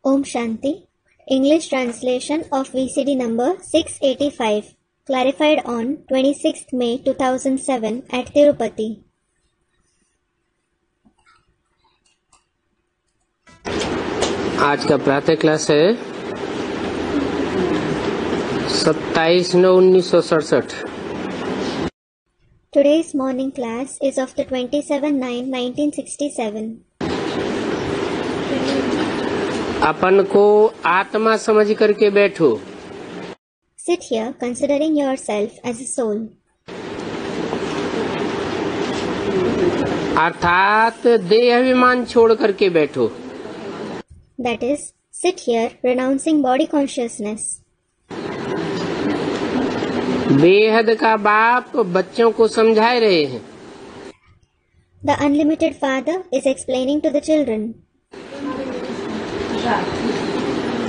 Om Shanti. English translation of VCD number 685, clarified on 26th May 2007 at Tirupati. आज का प्रातः class है 27/9/1967। Today's morning class is of the 27/9/1967. अपन को आत्मा समझ करके बैठो। Sit here considering yourself as a soul. अर्थात देह अभिमान छोड़ करके बैठो। That is, sit here renouncing body consciousness. बेहद का बाप बच्चों को समझा रहे हैं। The unlimited Father is explaining to the children.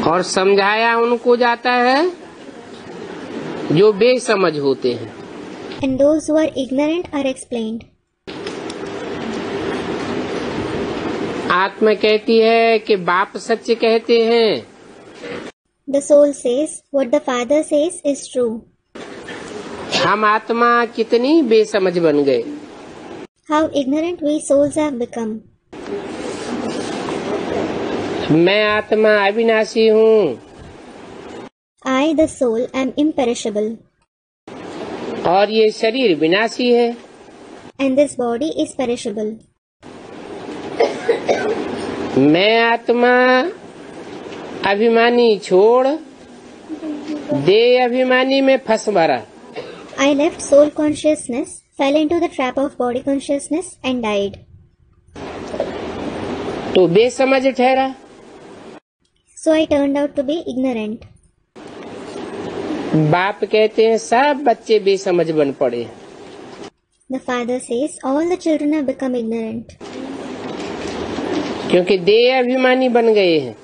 और समझाया उनको जाता है जो बेसमझ होते हैं। And those who are ignorant are explained. आत्मा कहती है कि बाप सच कहते हैं। The soul says what the Father says is true. हम आत्मा कितनी बेसमझ बन गए। How ignorant we souls have become. मैं आत्मा अविनाशी हूँ। I, the soul, am imperishable. और ये शरीर विनाशी है। And this body is perishable. मैं आत्मा अभिमानी छोड़ देह अभिमानी में फंस मरा। I left soul consciousness, fell into the trap of body consciousness and died. तो बेसमझ ठहरा। So I turned out to be ignorant. बाप कहते हैं सब बच्चे बेसमझ बन पड़े। The Father says all the children have become ignorant. क्योंकि देह अभिमानी बन गए हैं।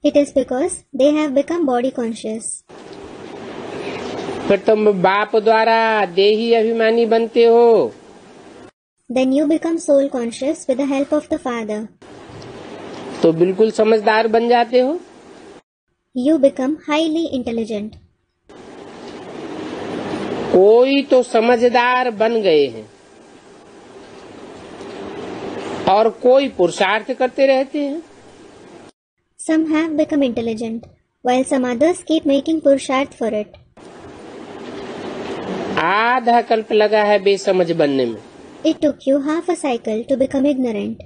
It is because they have become body conscious. फिर तुम बाप द्वारा देही अभिमानी बनते हो। Then you become soul conscious with the help of the Father. तो बिल्कुल समझदार बन जाते हो। You become highly intelligent. कोई तो समझदार बन गए हैं और कोई पुरुषार्थ करते रहते हैं। Some have become intelligent, while some others keep making purusharth for it. आधा कल्प लगा है बेसमझ बनने में। It took you half a cycle to become ignorant.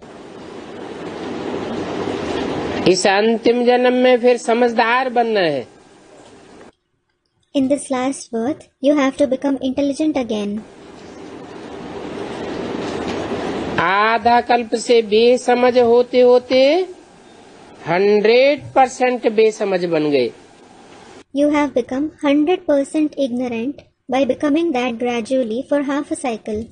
इस अंतिम जन्म में फिर समझदार बनना है। In this last birth, you have to become intelligent again. आधा कल्प से बेसमझ होते होते 100% बेसमझ बन गए। You have become 100% ignorant by becoming that gradually for half a cycle.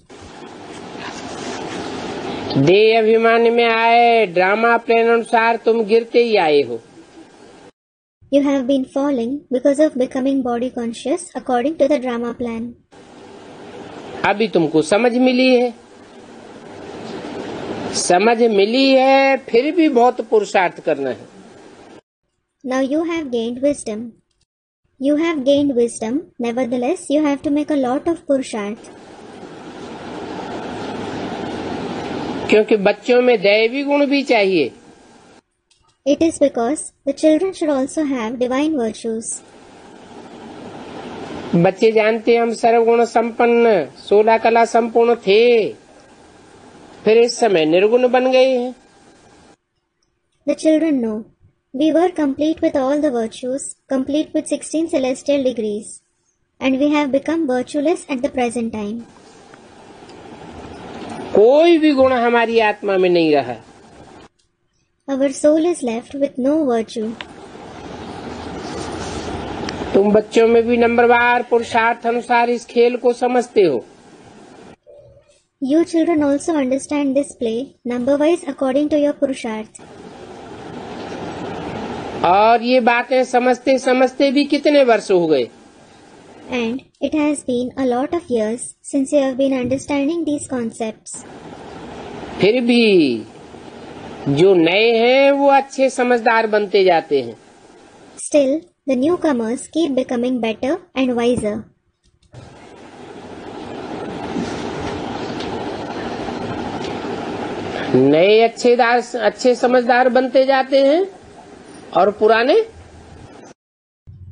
देह अभिमान में आए ड्रामा प्लान अनुसार तुम गिरते ही आए हो। You have been falling because of becoming body conscious according to the drama plan. अभी तुमको समझ मिली है। समझ मिली है फिर भी बहुत पुरुषार्थ करना है। Now you have gained wisdom. You have gained wisdom, nevertheless you have to make a lot of purusharth. क्योंकि बच्चों में दैवी गुण भी चाहिए। It is because the children should also have divine virtues. बच्चे जानते हम सर्वगुण संपन्न 16 कला संपूर्ण थे, फिर इस समय निर्गुण बन गए हैं। The children know we were complete with all the virtues, complete with 16 celestial degrees, and we have become virtueless at the present time. कोई भी गुण हमारी आत्मा में नहीं रहा। Our soul is left with no virtue. तुम बच्चों में भी नंबरवार पुरुषार्थ अनुसार इस खेल को समझते हो। You children also understand this play number-wise according to your purusharth. और ये बातें समझते समझते भी कितने वर्ष हो गए। And it has been a lot of years since you have been understanding these concepts. फिर भी जो नए हैं वो अच्छे समझदार बनते जाते हैं। Still, the newcomers keep becoming better and wiser. नए अच्छे समझदार बनते जाते हैं और पुराने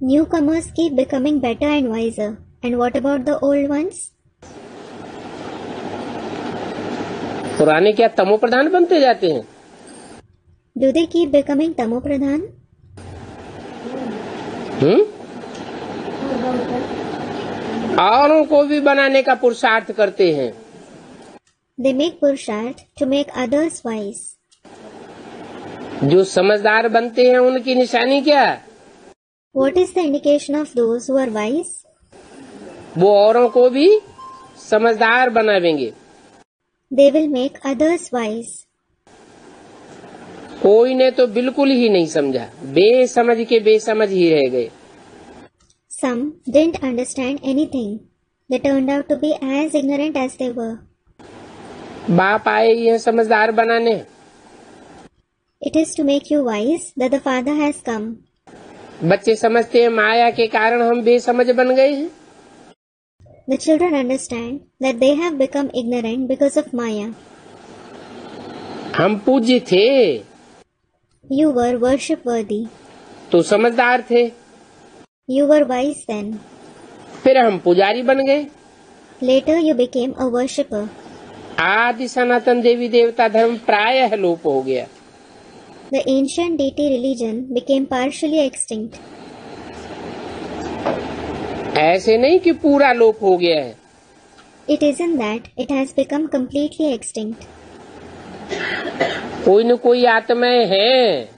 Newcomers keep becoming better and wiser. And what about the old ones? पुराने क्या तमो प्रधान बनते जाते हैं? Do they keep becoming tamopradhan? औरों को भी बनाने का पुरुषार्थ करते हैं। They make purusharth to make others wise. जो समझदार बनते हैं उनकी निशानी क्या? What is the indication of those who are wise? वो औरों को भी समझदार बनावेंगे। They will make others wise. कोई ने तो बिल्कुल ही नहीं समझा, बेसमझ के बेसमझ ही रह गए। Some didn't understand anything. They turned out to be as ignorant as they were. बाप आए ये समझदार बनाने। It is to make you wise that the Father has come. बच्चे समझते हैं माया के कारण हम बेसमझ बन गए हैं। The children understand that they have become ignorant because of Maya. हम पूज्य थे You were worship worthy. तो समझदार थे, You were wise then. फिर हम पुजारी बन गए। Later you became a worshipper. आदि सनातन देवी देवता धर्म प्रायः लोप हो गया। The ancient deity religion became partially extinct. ऐसे नहीं कि पूरा लोप हो गया है। It isn't that it has become completely extinct. कोई न कोई आत्माएं हैं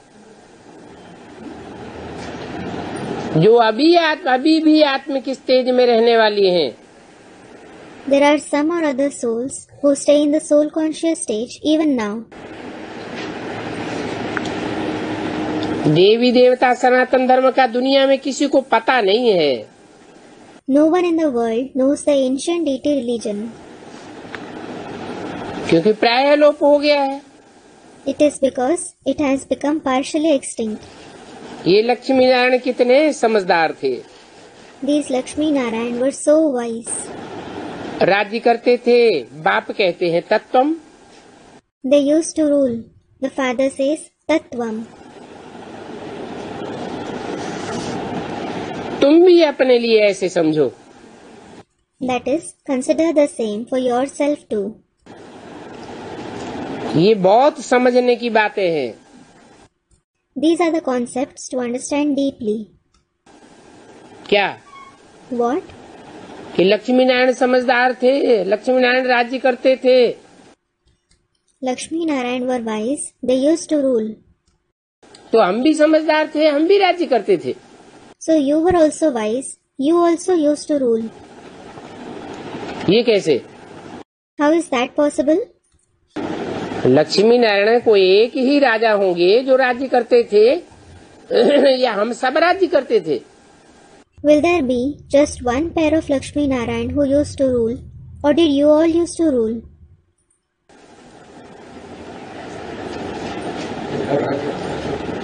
जो अभी भी आत्मिक स्टेज में रहने वाली हैं। There are some or other souls who stay in the soul conscious stage even now. देवी देवता सनातन धर्म का दुनिया में किसी को पता नहीं है। No one in the world knows the ancient deity religion. क्योंकि प्रायः लोप हो गया है। It is because it has become partially extinct. ये लक्ष्मी नारायण कितने समझदार थे। These Lakshmi Narayan were so wise. राज्य करते थे, बाप कहते हैं तत्वम। They used to rule. The father says Tattvam. तुम भी अपने लिए ऐसे समझो। That is, consider the same for yourself too. ये बहुत समझने की बातें हैं। These are the concepts to understand deeply. क्या? What? कि लक्ष्मी नारायण समझदार थे, लक्ष्मी नारायण राज्य करते थे। Lakshmi Narayan were wise. They used to rule. तो हम भी समझदार थे, हम भी राज्य करते थे। So you were also wise. You also used to rule. ये कैसे? How is that possible? Lakshmi Narayan को एक ही राजा होंगे जो राज्य करते थे या हम सब राज्य करते थे? Will there be just one pair of Lakshmi Narayan who used to rule, or did you all used to rule?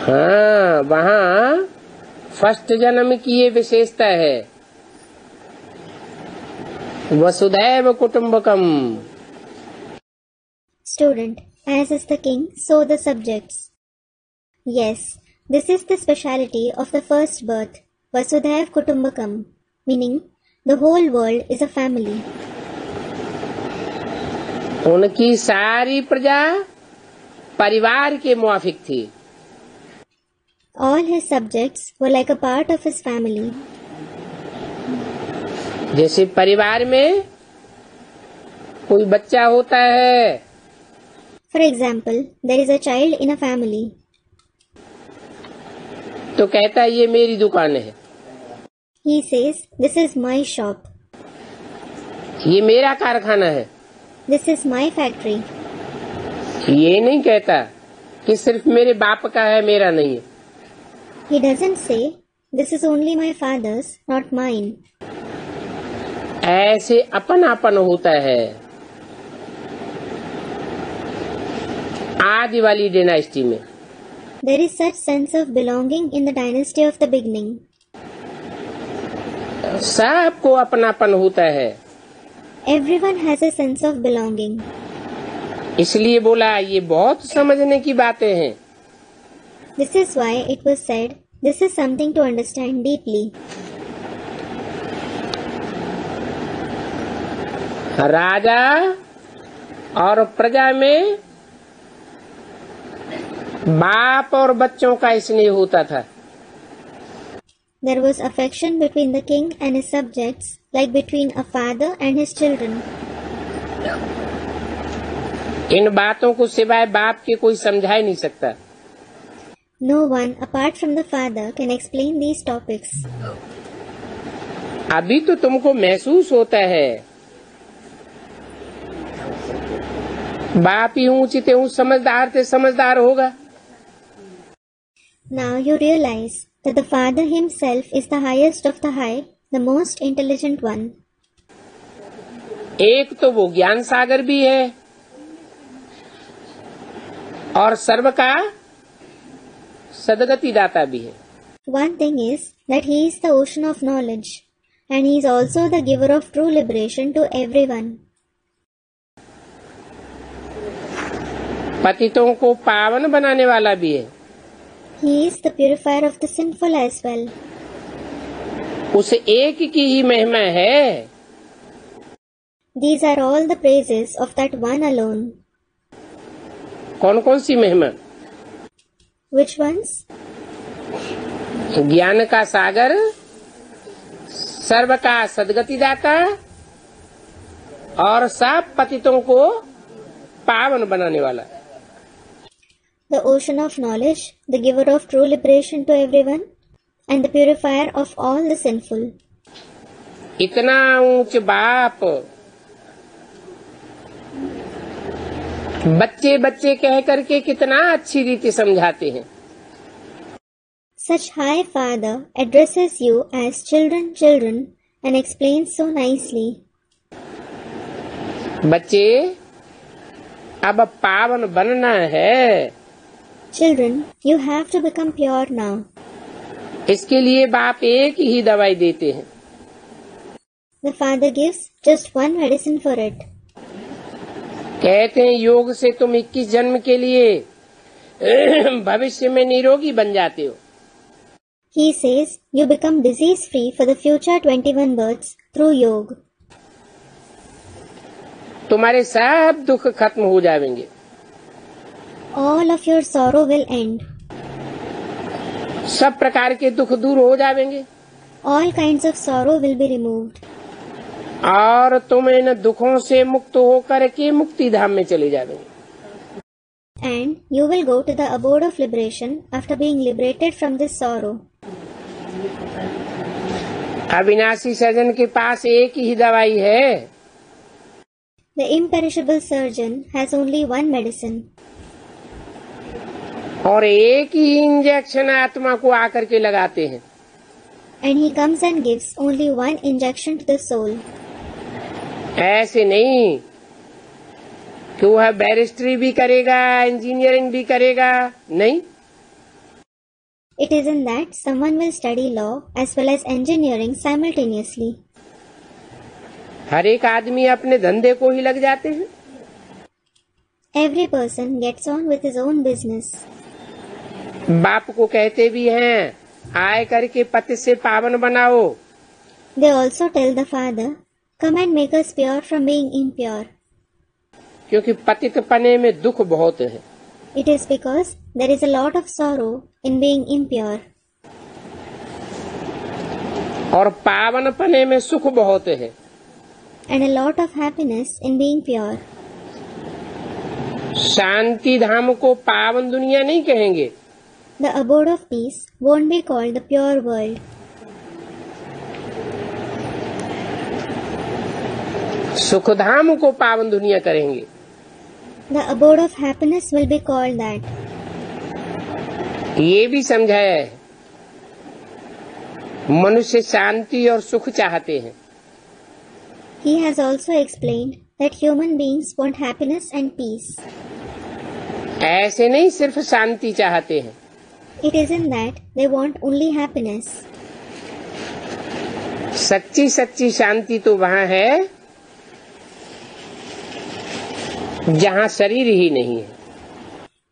हाँ, वहाँ फर्स्ट जन्म की ये विशेषता है, वसुधैव कुटुम्बकम। Student, as is the king, so the subjects. Yes, this is the speciality of the first birth, Vasudhaiv Kutumbakam, meaning the whole world is a family. उनकी सारी प्रजा परिवार के मुआफिक थी। All his subjects were like a part of his family. जैसे परिवार में कोई बच्चा होता है, For example, there is a child in a family. तो कहता है ये मेरी दुकान है, He says, "This is my shop. ये मेरा कारखाना है। This is my factory." ये नहीं कहता कि सिर्फ मेरे बाप का है, मेरा नहीं है। He doesn't say, "This is only my father's, not mine." ऐसे अपनापन होता है। आदि वाली डायनेस्टी में। There is such sense of belonging in the dynasty of the beginning. सबको अपनापन होता है, Everyone has a sense of belonging. इसलिए बोला ये बहुत समझने की बातें हैं। This is why it was said, this is something to understand deeply. राजा और प्रजा में बाप और बच्चों का स्नेह होता था। There was affection between the king and his subjects, like between a father and his children. इन बातों को सिवाय बाप के कोई समझा ही नहीं सकता। No one apart from the father can explain these topics. अभी तो तुमको महसूस होता है बाप ही ऊंचे ऊंच समझदार से समझदार होगा। Now you realize that the father himself is the highest of the high, the most intelligent one. एक तो वो ज्ञान सागर भी है और सर्व का सदगति दाता भी है। One thing is that he is the ocean of knowledge, and he is also the giver of true liberation to everyone. पतितों को पावन बनाने वाला भी है। He is the purifier of the sinful as well. उस एक की ही महिमा है। These are all the praises of that one alone. कौन कौन सी महिमा? Which ones? ज्ञान का सागर, सर्व का सदगति दाता और सब पतितों को पावन बनाने वाला। The ocean of knowledge, the giver of true liberation to everyone, and the purifier of all the sinful. इतना ऊंच बाप बच्चे बच्चे कह करके कितना अच्छी रीति समझाते हैं। Such high father addresses you as children, children, and explains so nicely. बच्चे अब पावन बनना है। Children, you have to become pure now. इसके लिए बाप एक ही दवाई देते हैं। The father gives just one medicine for it. कहते हैं योग से तुम 21 जन्म के लिए भविष्य में निरोगी बन जाते हो। He says you become disease free for the future 21 births through yoga. तुम्हारे सब दुख खत्म हो जाएंगे। All of your sorrow will end. सब प्रकार के दुख दूर हो जाएंगे। All kinds of sorrow will be removed. और तुम इन दुखों से मुक्त होकर के मुक्ति धाम में चले जाओगे। And you will go to the abode of liberation after being liberated from this sorrow. अविनाशी सज्जन के पास एक ही दवाई है। The imperishable surgeon has only one medicine. और एक ही इंजेक्शन आत्मा को आकर के लगाते हैं। And he comes and gives only one injection to the soul. ऐसे नहीं कि वह बैरिस्ट्री भी करेगा, इंजीनियरिंग भी करेगा, नहीं। It is in that someone will study law as well as engineering simultaneously. हर एक आदमी अपने धंधे को ही लग जाते हैं। Every person gets on with his own business. बाप को कहते भी हैं आए करके पति से पावन बनाओ। They also tell the father, come and make us pure from being impure. क्योंकि पतित पने में दुख बहुत है। It is because there is a lot of sorrow in being impure. और पावन पने में सुख बहुत है। And a lot of happiness in being pure. शांति धाम को पावन दुनिया नहीं कहेंगे। The abode of peace won't be called the pure world. सुख धाम को पावन दुनिया करेंगे। The abode of happiness will be called that. ये भी समझाया है मनुष्य शांति और सुख चाहते हैं। He has also explained that human beings want happiness and peace. ऐसे नहीं सिर्फ शांति चाहते हैं। It isn't that they want only happiness. सच्ची सच्ची शांति तो वहाँ है जहाँ शरीर ही नहीं है।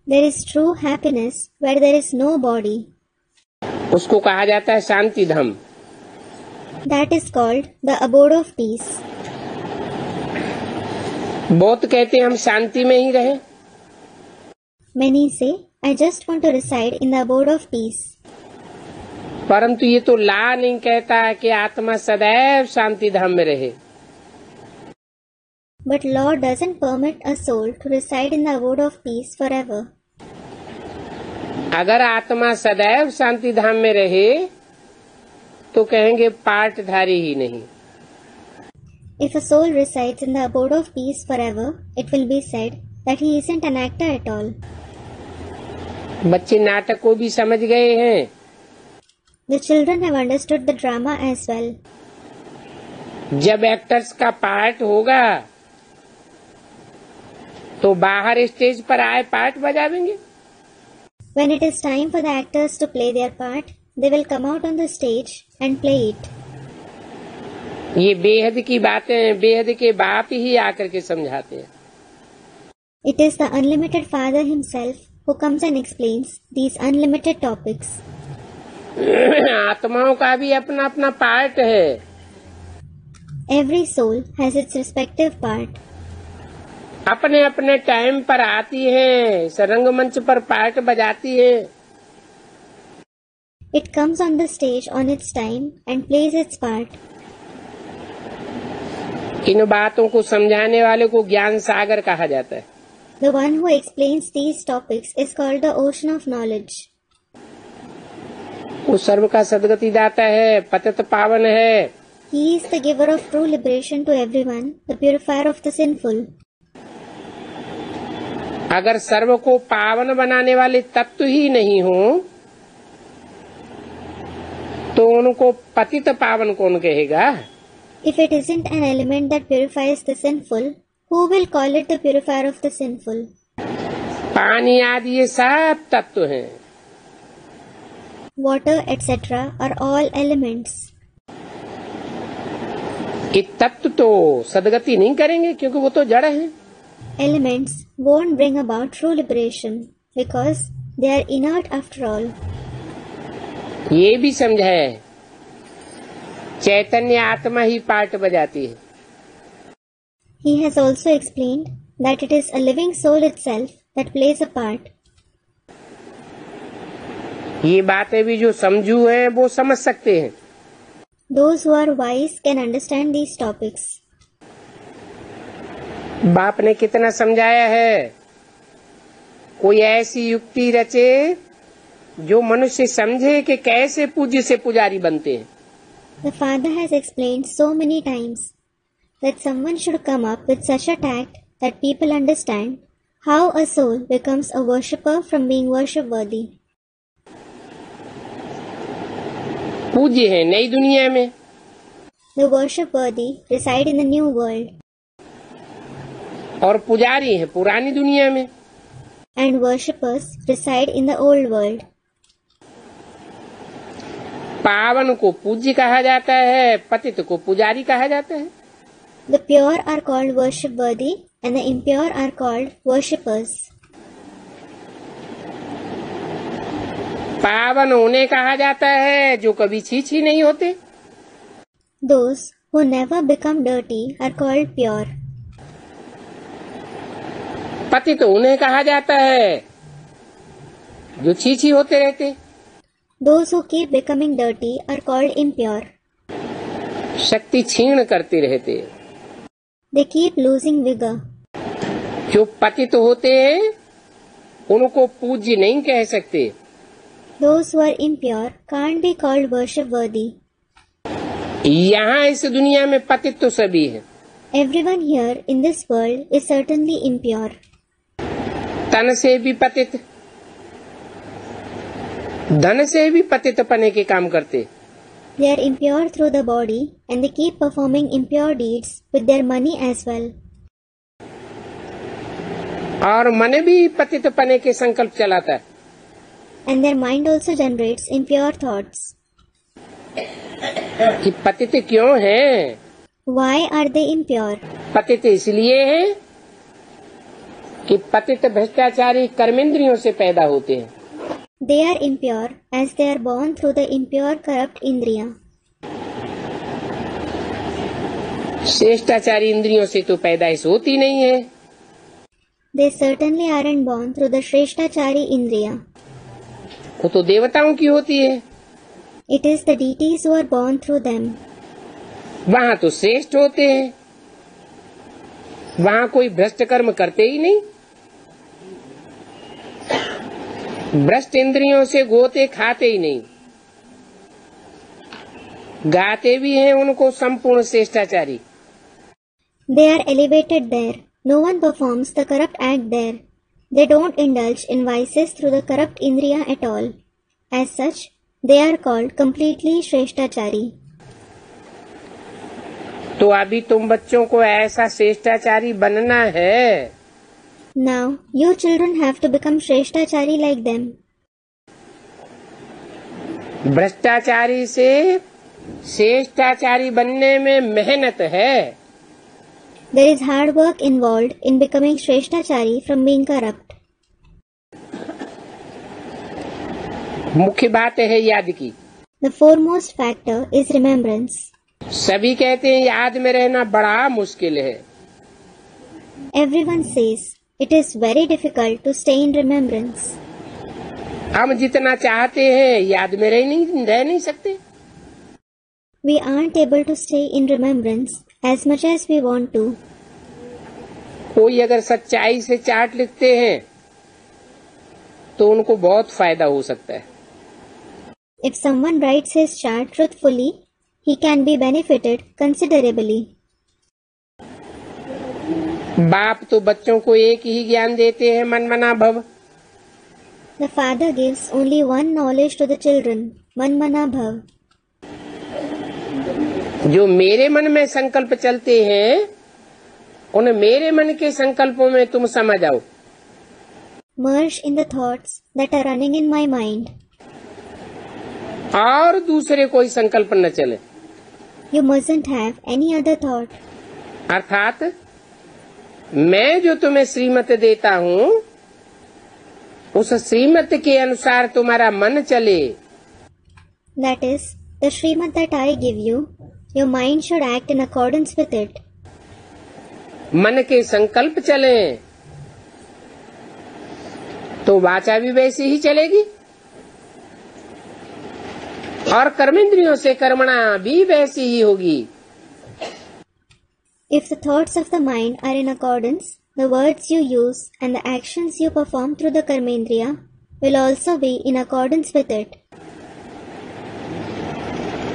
There is true happiness where there is no body. उसको कहा जाता है शांति धाम। That is called the abode of peace. बहुत कहते हैं हम शांति में ही रहे। Many say, I just want to reside in the abode of peace. परंतु ये तो ला नहीं कहता कि आत्मा सदैव शांति धाम में रहे। But law doesn't permit a soul to reside in the abode of peace forever. अगर आत्मा सदैव शांति धाम में रहे तो कहेंगे पाठधारी ही नहीं। If a soul resides in the abode of peace forever, it will be said that he isn't an actor at all. बच्चे नाटक को भी समझ गए हैं। The children have understood the drama as well. जब एक्टर्स का पार्ट होगा तो बाहर स्टेज पर आए part बजावेंगे। When it is time for the actors to play their part, they will come out on the stage and play it. ये बेहद की बातें बेहद के बाप ही आकर के समझाते हैं। It is the unlimited Father himself who comes and explains these unlimited topics. आत्माओं का भी अपना अपना पार्ट है। Every soul has its respective part. अपने अपने टाइम पर आती है, इस रंगमंच पर पार्ट बजाती है। It comes on the stage on its time and plays its part. इन बातों को समझाने वाले को ज्ञान सागर कहा जाता है। The one who explains these topics is called the ocean of knowledge. वो सर्व का सद्गति दाता है, पतित पावन है। He is the giver of true liberation to everyone, the purifier of the sinful. अगर सर्व को पावन बनाने वाले तत्व ही नहीं हो तो उनको पतित पावन कौन कहेगा? If it isn't an element that purifies the sinful, who will call it the purifier of the sinful? पानी आदि ये सब तत्व हैं। Water, etc. are all elements. ये तत्व तो सद्गति नहीं करेंगे क्योंकि वो तो जड़ हैं। Elements won't bring about true liberation because they are inert after all. ये भी समझा है चैतन्य आत्मा ही पार्ट बजाती है। He has also explained that it is a living soul itself that plays a part. ये बातें भी जो समझू हैं वो समझ सकते हैं। Those who are wise can understand these topics. बाप ने कितना समझाया है। कोई ऐसी युक्ति रचे जो मनुष्य समझे कि कैसे पूज्य से पुजारी बनते हैं। The Father has explained so many times that someone should come up with such a tact that people understand how a soul becomes a worshipper from being worship worthy. पूज्य है नई दुनिया में। The worship worthy reside in the new world. और पुजारी है पुरानी दुनिया में। And worshippers reside in the old world. पावन को पूज्य कहा जाता है, पतित को पुजारी कहा जाता है। The pure are called worship worthy and the impure are called worshippers. पावन उन्हें कहा जाता है जो कभी छीछी नहीं होते। Those who never become dirty are called pure. पतित उन्हें कहा जाता है जो छीछी होते रहते। Those who keep becoming dirty are called impure. शक्ति क्षीण करते रहते। They keep losing vigor. जो पतित होते हैं उनको पूज्य नहीं कह सकते। Those who are impure can't be called worship worthy. यहाँ इस दुनिया में पतित तो सभी है। Everyone here in this world is certainly impure. तन से भी पतित, धन से भी पतित पने के काम करते। They are impure through the body and they keep performing impure deeds with their money as well. और मन भी पतित पने के संकल्प चलाता है। And their mind also generates impure thoughts. कि पतित क्यों हैं? Why are they impure? पतित इसलिए हैं कि पतित भ्रष्टाचारी कर्मेंद्रियों से पैदा होते हैं। They are impure as they are born through the impure corrupt indriya. श्रेष्ठाचारी इंद्रियों से तो पैदाइश होती नहीं है। They certainly aren't born through the Shrestachari Indriya. वो तो देवताओं की होती है। It is the deities who are born through them. वहाँ तो श्रेष्ठ होते हैं, वहाँ कोई भ्रष्ट कर्म करते ही नहीं। भ्रष्ट इंद्रियों से गोते खाते ही नहीं, गाते भी हैं उनको संपूर्ण श्रेष्ठाचारी। They are elevated there. No one performs the corrupt act there. They don't indulge in vices through the corrupt indriya at all. As such, they are called completely Shrestachari. तो अभी तुम बच्चों को ऐसा श्रेष्ठाचारी बनना है। Now, you children have to become Shrestachari like them. भ्रष्टाचारी से श्रेष्ठाचारी बनने में मेहनत है। There is hard work involved in becoming Shrestachari from being corrupt. मुख्य बात है याद की। The foremost factor is remembrance. सभी कहते हैं याद में रहना बड़ा मुश्किल है। Everyone says it is very difficult to stay in remembrance. हम जितना चाहते हैं याद में रह नहीं सकते। We aren't able to stay in remembrance as much as we want to. कोई अगर सच्चाई से चार्ट लिखते हैं तो उनको बहुत फायदा हो सकता है। If someone writes his chart truthfully, he can be benefited considerably. बाप तो बच्चों को एक ही ज्ञान देते हैं, मन मना भव। The father gives only one knowledge to the children, man mana bhav. जो मेरे मन में संकल्प चलते हैं उन मेरे मन के संकल्पों में तुम समझ आओ। Merge in the thoughts that are running in my mind. और दूसरे कोई संकल्प न चले। You mustn't have any other thought. अर्थात मैं जो तुम्हें श्रीमत देता हूँ उस श्रीमत के अनुसार तुम्हारा मन चले। That is, the Srimad that I give you, your mind should act in accordance with it. मन के संकल्प चले तो वाचा भी वैसे ही चलेगी और कर्मेंद्रियों से कर्मणा भी वैसी ही होगी। If the thoughts of the mind are in accordance, the words you use and the actions you perform through the karmendriya will also be in accordance with it.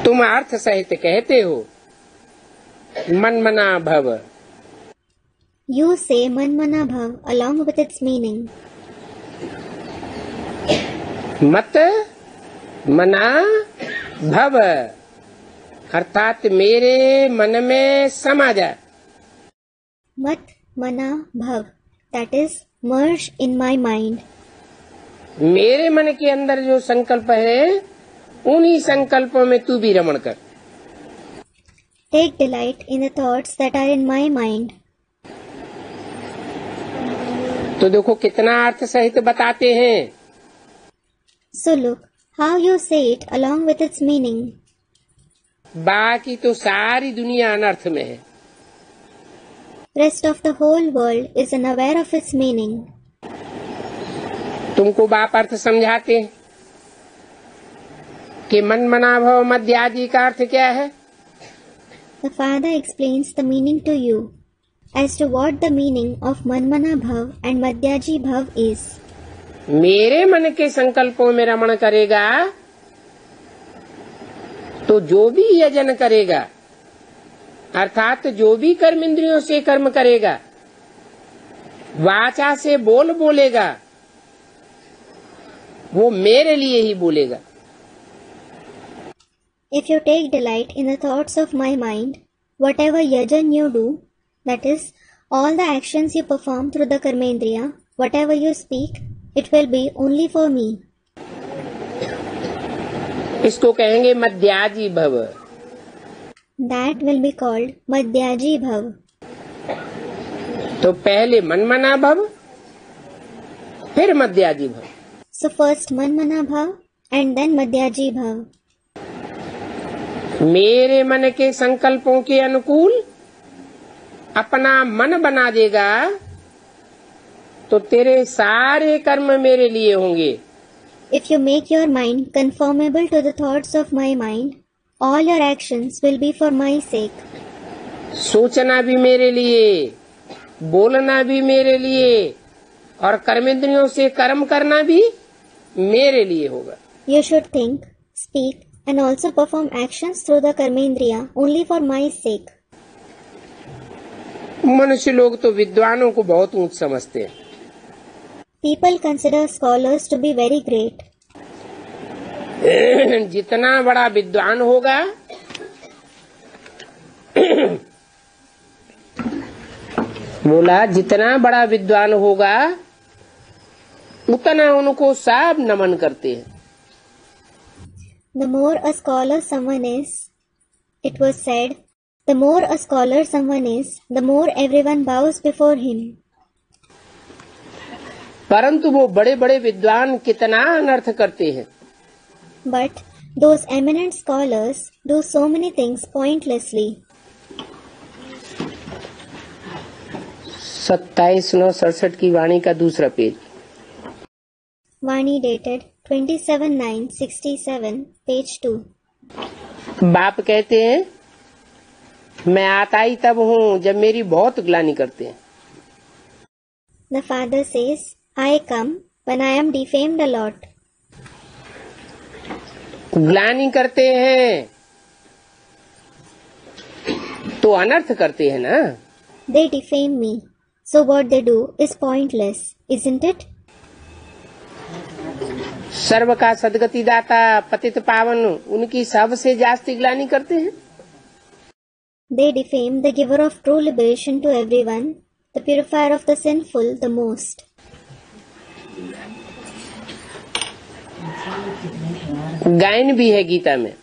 तुम अर्थ सहित कहते हो मन मना भव। You say man mana bhav along with its meaning. मत मना भव अर्थात मेरे मन में समा जा। Mat mana bhav, that is, merge in my mind. मेरे मन के अंदर जो संकल्प है उन्हीं संकल्पों में तू भी रमण कर। Take delight in the thoughts that are in my mind. तो देखो कितना अर्थ सहित बताते हैं। So look how you say it along with its meaning. बाकी तो सारी दुनिया अनर्थ में है। Rest of the whole world is unaware of its meaning. तुमको बाप अर्थ समझाते हैं कि मन मना भव मध्यादि का अर्थ क्या है। The father explains the meaning to you as to what the meaning of manmana bhav and madhyaji bhav is. मेरे मन के संकल्पों में रमण करेगा तो जो भी यजन करेगा अर्थात जो भी कर्म इंद्रियों से कर्म करेगा, वाचा से बोलेगा, वो मेरे लिए ही बोलेगा। If you take delight in the thoughts of my mind, whatever yajan you do, that is, All the actions you perform through the Karmendriya, whatever you speak, it will be only for me. इसको कहेंगे मध्याजी भव। That will be called Madhyaji Bhav. तो पहले मनमना भव, फिर मध्याजी भव। So first Manmana Bhav and then Madhyaji Bhav. मेरे मन के संकल्पों के अनुकूल अपना मन बना देगा तो तेरे सारे कर्म मेरे लिए होंगे। If you make your mind conformable to the thoughts of my mind, all your actions will be for my sake. सोचना भी मेरे लिए, बोलना भी मेरे लिए और कर्मेंद्रियों से कर्म करना भी मेरे लिए होगा। You should think, speak and also perform actions through the Karmendriya only for my sake. मनुष्य लोग तो विद्वानों को बहुत ऊंच समझते हैं। People consider scholars to be very great. जितना बड़ा विद्वान होगा बोला जितना बड़ा विद्वान होगा उतना उनको सब नमन करते हैं। The more a scholar someone is, it was said, the more a scholar someone is, the more everyone bows before him. परंतु वो बड़े बड़े विद्वान कितना अनर्थ करते हैं। But those eminent scholars do so many things pointlessly. 27/9/67 की वाणी का दूसरा पेज। Vani dated 27/9/67, page 2. बाप कहते हैं मैं आता ही तब हूँ जब मेरी बहुत ग्लानि करते हैं। The father says, I come when I am defamed a lot. ग्लानि करते हैं तो अनर्थ करते हैं ना। They defame me, so what they do is pointless, isn't it? सर्व का सदगति दाता पतित पावन उनकी सबसे जास्ती ग्लानि करते हैं। They defame the giver of true liberation to everyone, the purifier of the sinful the most. गायन भी है गीता में,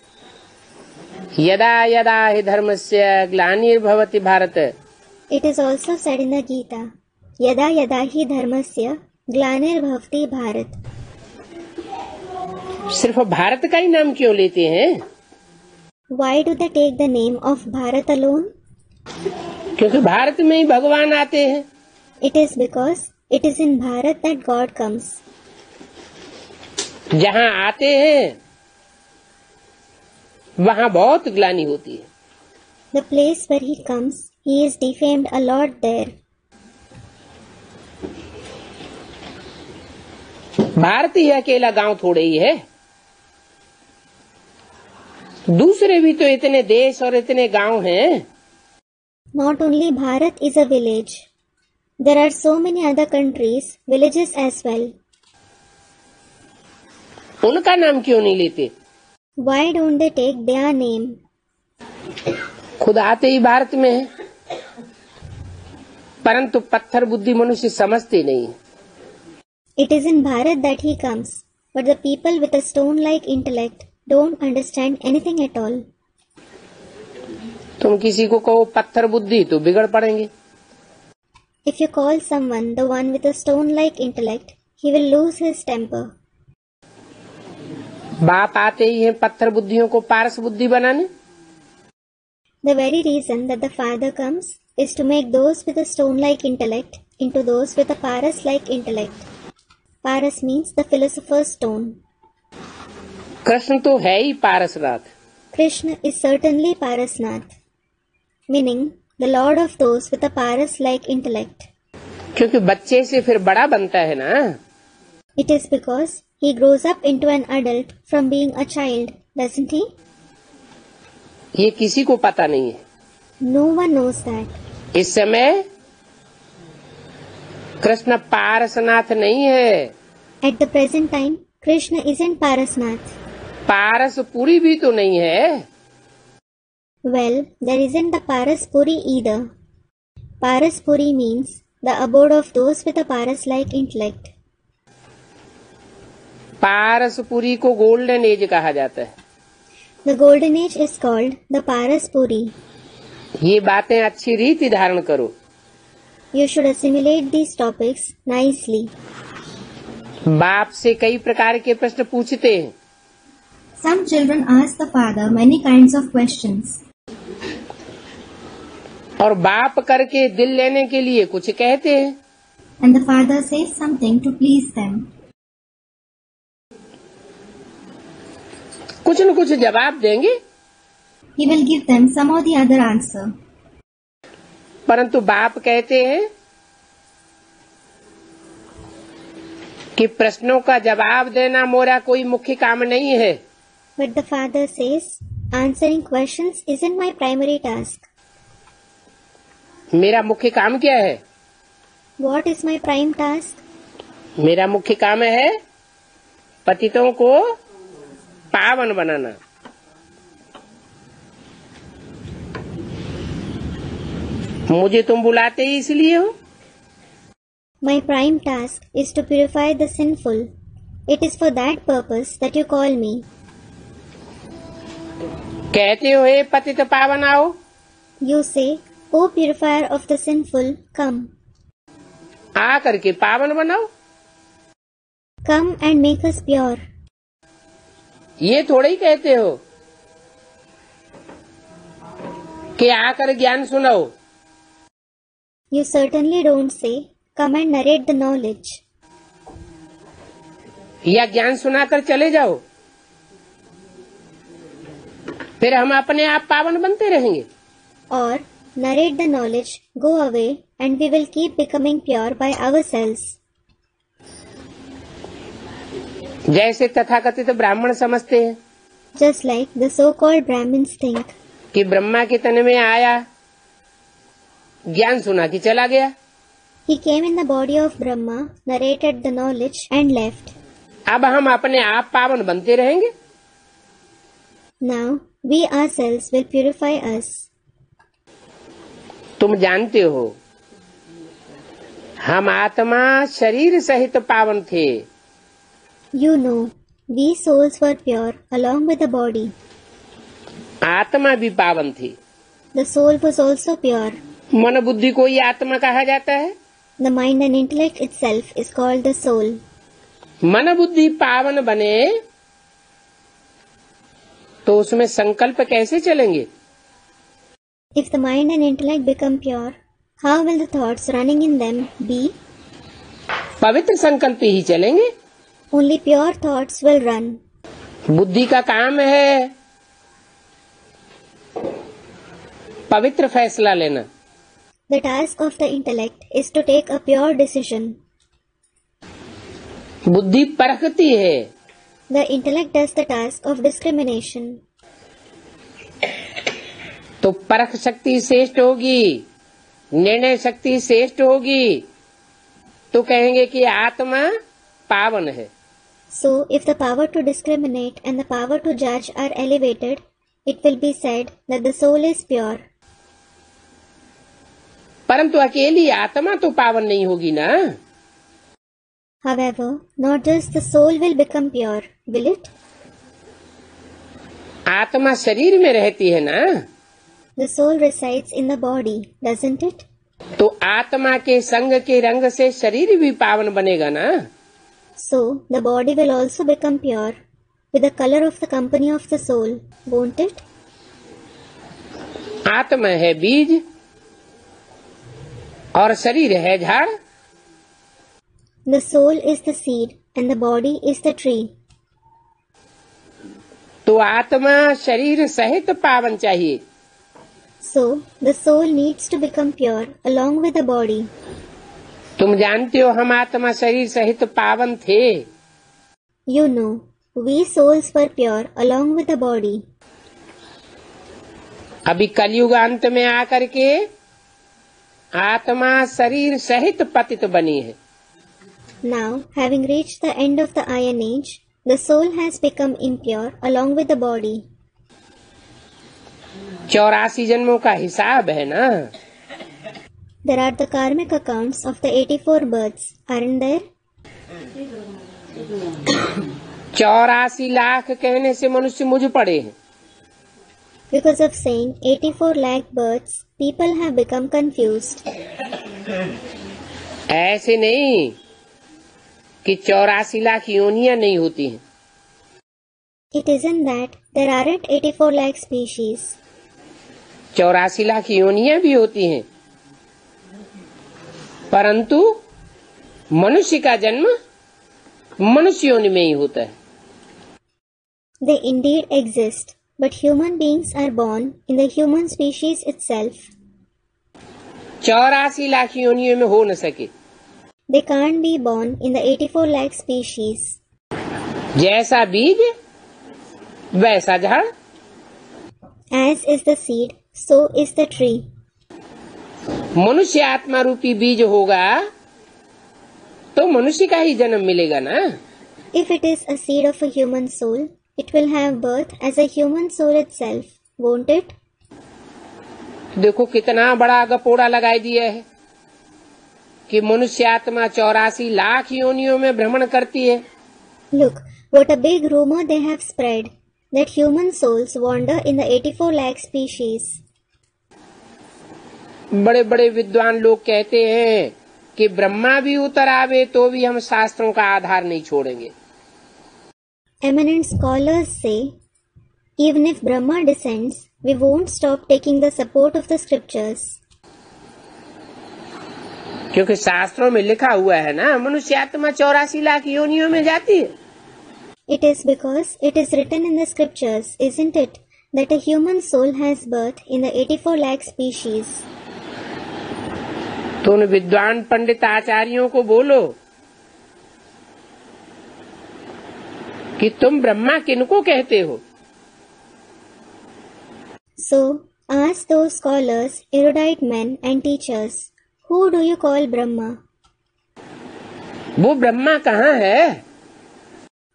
यदा यदा हि धर्मस्य ग्लानिर्भवति Bharat. It is also said in the Gita, Yada yada hi dharmasya glanirбhavति bharat. सिर्फ भारत का ही नाम क्यों लेते हैं? Why do they take the name of Bharat alone? क्योंकि भारत में ही भगवान आते हैं। It is because it is in Bharat that God comes. जहाँ आते हैं वहाँ बहुत ग्लानि होती है। The place where he comes, he is defamed a lot there. Bharat ही अकेला गांव थोड़े ही है, दूसरे भी तो इतने देश और इतने गांव हैं। Not only Bharat is a village. There are so many other countries, villages as well. उनका नाम क्यों नहीं लेते? Why don't they take their name? खुद आते ही भारत में है, परंतु पत्थर बुद्धि मनुष्य समझते नहीं। It is in Bharat that he comes, but the people with a stone-like intellect don't understand anything at all. तुम किसी को कहो पत्थर बुद्धि तो बिगड़ पड़ेंगे। If you call someone the one with a stone-like intellect, he will lose his temper. बाप आते ही हैं पत्थर बुद्धियों को पारस बुद्धि बनाने। The very reason that the father comes is to make those with a stone-like intellect into those with a paras-like intellect. Paras means the philosopher's stone. Krishna तो है ही Parasnath. Krishna is certainly Parasnath, meaning the lord of those with a paras-like intellect. क्योंकि बच्चे से फिर बड़ा बनता है ना। It is because he grows up into an adult from being a child, doesn't he? ये किसी को पता नहीं है। No one knows that. इस समय कृष्ण पारसनाथ नहीं है। At the present time, Krishna isn't Parasnath. पारस पूरी भी तो नहीं है। Well, there isn't the Paras Puri either. Paraspuri means the abode of those with a paras-like intellect. पारसपुरी को गोल्डन एज कहा जाता है। The golden age is called the Paraspuri. ये बातें अच्छी रीति धारण करो। You should assimilate these topics nicely. बाप से कई प्रकार के प्रश्न पूछते हैं। Some children ask the father many kinds of questions. और बाप करके दिल लेने के लिए कुछ कहते हैं। And the father says something to please them. कुछ न कुछ जवाब देंगे। He will give them some or the other answer. परंतु बाप कहते हैं कि प्रश्नों का जवाब देना मोरा कोई मुख्य काम नहीं है। But the father says, answering questions isn't my primary task. मेरा मुख्य काम क्या है? What is my prime task? मेरा मुख्य काम है पतितों को पावन बनाना। मुझे तुम बुलाते ही इसलिए हो। My prime task is to purify the sinful. It is for that purpose that you call me. कहते हो हे पतित पावन आओ। You say, O purifier of the sinful, come. आ करके पावन बनाओ। Come and make us pure. ये थोड़े ही कहते हो कि आकर ज्ञान सुनाओ। You certainly don't say, come and narrate the knowledge. या ज्ञान सुनाकर चले जाओ, फिर हम अपने आप पावन बनते रहेंगे। Or narrate the knowledge, go away, and we will keep becoming pure by ourselves. जैसे तथाकथित ब्राह्मण समझते हैं Just like the so-called Brahmins think कि ब्रह्मा के तन में आया, ज्ञान सुना कि चला गया। he came in the body of Brahma, narrated the knowledge, and left. अब हम अपने आप पावन बनते रहेंगे। Now we ourselves will purify us. तुम जानते हो हम आत्मा शरीर सहित पावन थे। You know, we souls were pure along with the body. आत्मा भी पावन थी। The soul was also pure. मन बुद्धि को ही आत्मा कहा जाता है। The mind and intellect itself is called the soul. मन बुद्धि पावन बने तो उसमें संकल्प कैसे चलेंगे? If the mind and intellect become pure, how will the thoughts running in them be? पवित्र संकल्प ही चलेंगे। Only pure thoughts will run. बुद्धि का काम है पवित्र फैसला लेना। The task of the intellect is to take a pure decision. बुद्धि परखती है। The intellect does the task of discrimination. तो परख शक्ति श्रेष्ठ होगी, निर्णय शक्ति श्रेष्ठ होगी, तो कहेंगे कि आत्मा पावन है। So, if the power to discriminate and the power to judge are elevated, it will be said that the soul is pure. परंतु अकेली आत्मा तो पावन नहीं होगी ना। However, not just the soul will become pure, will it? आत्मा शरीर में रहती है ना। The soul resides in the body, doesn't it? तो आत्मा के संग के रंग से शरीर भी पावन बनेगा ना। So, the body will also become pure with the color of the company of the soul, won't it? आत्मा है बीज और शरीर है झाड़। The soul is the seed and the body is the tree. तो आत्मा शरीर सहित पावन चाहिए। So, the soul needs to become pure along with the body. तुम जानते हो हम आत्मा शरीर सहित पावन थे। You know, we souls were pure along with the body. अभी कलयुग अंत में आकर के आत्मा शरीर सहित पतित बनी है। Now, having reached the end of the Iron Age, the soul has become impure along with the body. 84 जन्मों का हिसाब है ना। there are the karmic accounts of the 84 births, aren't there? 84 lakh कहने से मनुष्य मुझ पड़े हैं। Because of saying 84 lakh births, people have become confused. ऐसे नहीं कि 84 लाख योनियां नहीं होती हैं। It isn't that there aren't 84 lakh species. 84 lakh योनियां भी होती हैं, परंतु मनुष्य का जन्म मनुष्य योनि में ही होता है। They indeed exist, but human beings are born in the human species itself. 84 lakh योनियों में हो न सके। They can't be born in the 84 lakh species. जैसा बीज वैसा झाड़। As is the seed, so is the tree. मनुष्य आत्मा रूपी बीज होगा तो मनुष्य का ही जन्म मिलेगा ना। If it is a seed of a human soul, it will have birth as a human soul itself, won't it? देखो कितना बड़ा गपोड़ा लगाई दिया है कि मनुष्य आत्मा 84 लाख योनियों में भ्रमण करती है। Look, what a big rumor they have spread, that human souls wander in the 84 lakh species. बड़े बड़े विद्वान लोग कहते हैं कि ब्रह्मा भी उतर आवे तो भी हम शास्त्रों का आधार नहीं छोड़ेंगे। Eminent scholars say, even if Brahma descends, we won't stop taking the support of the scriptures. क्योंकि शास्त्रों में लिखा हुआ है ना, मनुष्य आत्मा 84 लाख योनियों में जाती है। It is because it is written in the scriptures, isn't it, that a human soul has birth in the 84 lakh species. तो उन विद्वान पंडित आचार्यों को बोलो कि तुम ब्रह्मा किनको कहते हो। So, ask those scholars, erudite men and teachers, who do you call Brahma? वो ब्रह्मा कहाँ है?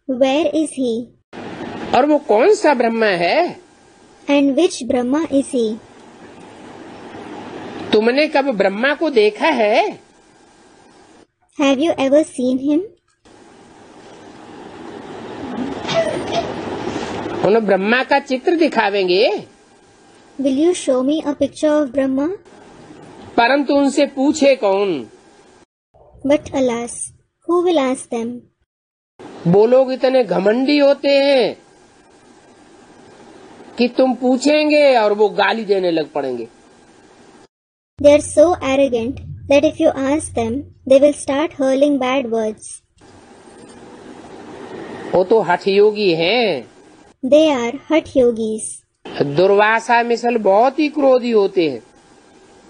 Where is he? और वो कौन सा ब्रह्मा है? And which Brahma is he? तुमने कब ब्रह्मा को देखा है? Have you ever seen him? उन ब्रह्मा का चित्र दिखावेंगे, Will you show me a picture of Brahma? परंतु उनसे पूछे कौन? But alas, who will ask them? वो लोग इतने घमंडी होते हैं कि तुम पूछेंगे और वो गाली देने लग पड़ेंगे। They are so arrogant that if you ask them, they will start hurling bad words. वो तो हठ योगी हैं। They are Hatha Yogis. Durvasa मिसल बहुत ही क्रोधी होते हैं।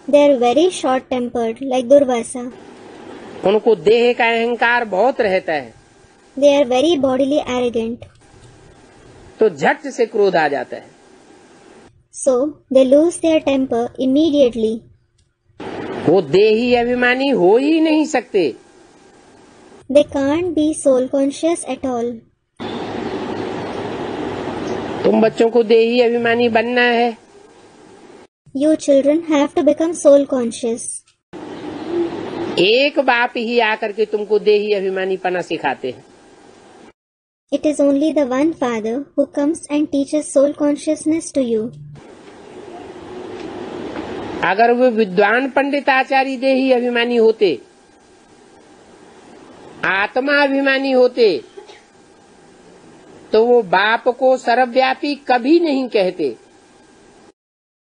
They are very short-tempered, like Durvasa. उनको देह का अहंकार बहुत रहता है, They are very bodily arrogant. तो झट से क्रोध आ जाता है। So, they lose their temper immediately. वो देही अभिमानी हो ही नहीं सकते। They can't be soul-conscious at all. तुम बच्चों को देही अभिमानी बनना है। You children have to become soul-conscious. एक बाप ही आकर के तुमको देही अभिमानी पना सिखाते हैं। It is only the one Father who comes and teaches soul-consciousness to you. अगर वो विद्वान पंडित आचार्य देही अभिमानी होते, आत्मा अभिमानी होते, तो वो बाप को सर्वव्यापी कभी नहीं कहते।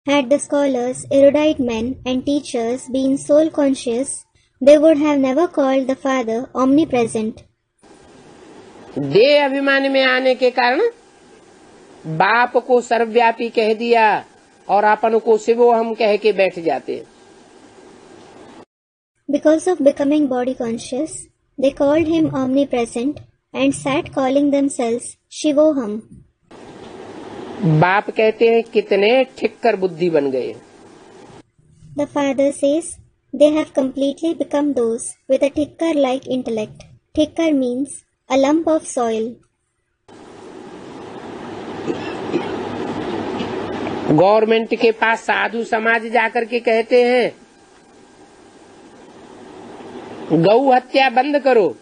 Had the scholars, erudite men and teachers been soul-conscious, they would have never called the Father omnipresent. देह अभिमान में आने के कारण बाप को सर्वव्यापी कह दिया और अपन को शिवो हम कह के बैठ जाते। Because of becoming body conscious, they called him omnipresent and sat calling themselves Shivoham. बाप कहते हैं कितने ठिक्कर बुद्धि बन गए। The Father says they have completely become those with a tikkar-like intellect. Tikkar means a lump of soil. Government के पास साधु समाज जाकर के कहते हैं गौ हत्या बंद करो।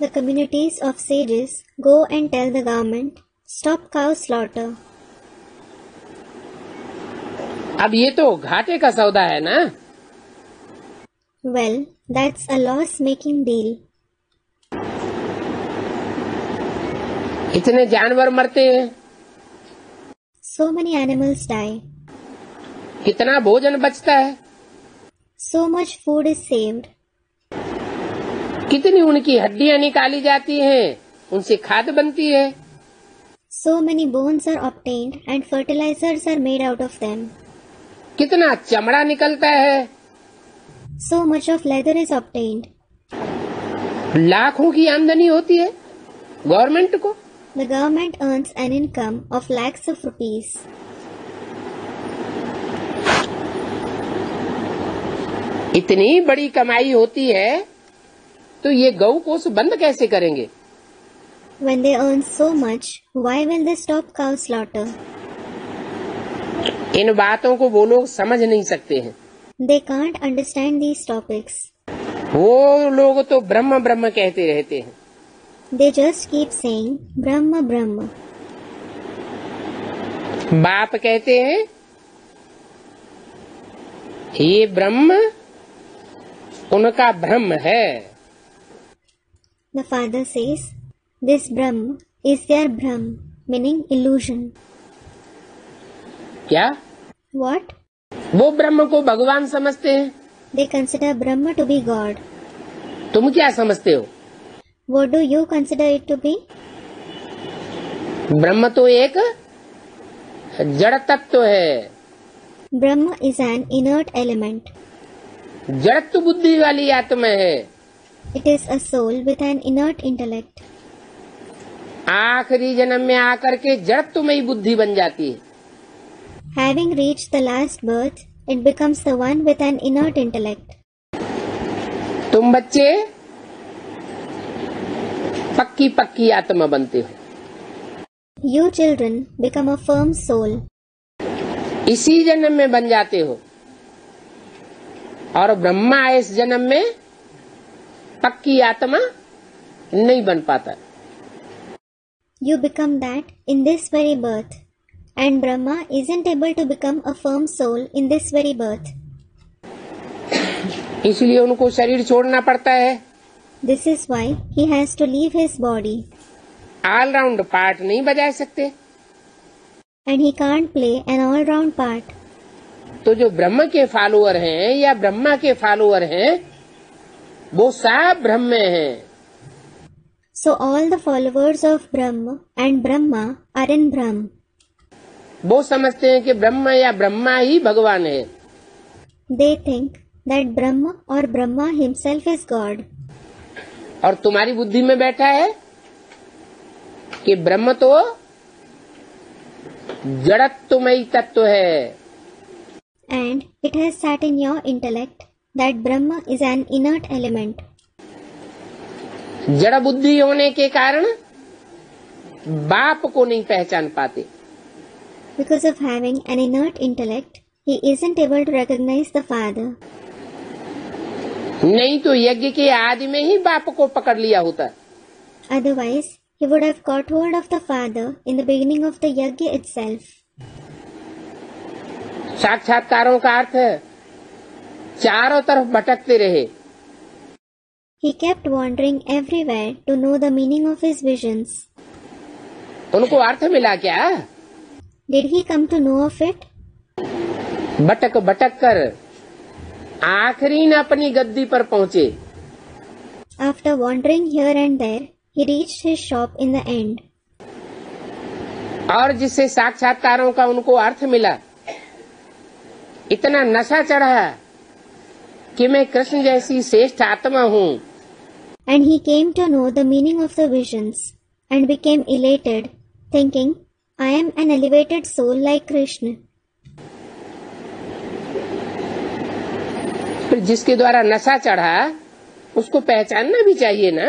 The communities of sages go and tell the government, stop cow slaughter. अब ये तो घाटे का सौदा है ना। Well, that's a loss-making deal. इतने जानवर मरते हैं, So many animals die. कितना भोजन बचता है, So much food is saved. कितनी उनकी हड्डियां निकाली जाती हैं, उनसे खाद बनती है। So many bones are obtained and fertilizers are made out of them. कितना चमड़ा निकलता है, So much of leather is obtained. लाखों की आमदनी होती है गवर्नमेंट को। The government earns an income of lakhs of rupees. इतनी बड़ी कमाई होती है तो ये गौ कोष बंद कैसे करेंगे? When they earn so much, why will they stop cow slaughter? इन बातों को वो लोग समझ नहीं सकते हैं। They can't understand these topics. वो लोग तो ब्रह्म ब्रह्म कहते रहते हैं। They just keep saying Brahma Brahma. बाप कहते हैं ये ब्रह्म उनका ब्रह्म है। The father says this Brahma is their Brahm, meaning illusion. क्या? What? वो ब्रह्म को भगवान समझते हैं। They consider Brahma to be God. तुम क्या समझते हो? What do you consider it to be? ब्रह्म तो एक जड़ तत्व है। Brahma is an inert element. जड़त्व बुद्धि वाली आत्मा है। It is a soul with an inert intellect. आखिरी जन्म में आकर के जड़त्वमयी बुद्धि बन जाती है। Having reached the last birth, it becomes the one with an inert intellect. तुम बच्चे पक्की पक्की आत्मा बनते हो। You children become a firm soul. इसी जन्म में बन जाते हो और ब्रह्मा इस जन्म में पक्की आत्मा नहीं बन पाता। You become that in this very birth, and Brahma isn't able to become a firm soul in this very birth. इसलिए उनको शरीर छोड़ना पड़ता है। This is why he has to leave his body. All round part नहीं बजा सकते। And he can't play an all-round part. तो जो ब्रह्म के फॉलोअर हैं या ब्रह्मा के फॉलोअर हैं वो सब ब्रह्म में हैं। So all the followers of Brahma and Brahma are in Brahm. वो समझते हैं कि ब्रह्म या ब्रह्मा ही भगवान है। They think that Brahma or Brahma himself is God. और तुम्हारी बुद्धि में बैठा है कि ब्रह्म तो जड़त्वमयी तत्व है। And it has sat in your intellect that Brahma is an inert element. जड़ बुद्धि होने के कारण बाप को नहीं पहचान पाते। Because of having an inert intellect, he isn't able to recognize the father. नहीं तो यज्ञ के आदि में ही बाप को पकड़ लिया होता। Otherwise, he would have caught hold of the father in the beginning of the yajna itself. साक्षात्कारों का अर्थ है चारों तरफ भटकते रहे। He kept wandering everywhere to know the meaning of his visions. उनको अर्थ मिला क्या? Did he come to know of it? भटक भटक कर आखिरी न अपनी गद्दी पर पहुंचे। After wandering here and there, he reached his shop in the end. और जिससे साक्षात्कारों का उनको अर्थ मिला, इतना नशा चढ़ा कि मैं कृष्ण जैसी श्रेष्ठ आत्मा हूँ। And he came to know the meaning of the visions and became elated, thinking, I am an elevated soul like Krishna. फिर जिसके द्वारा नशा चढ़ा उसको पहचानना भी चाहिए ना।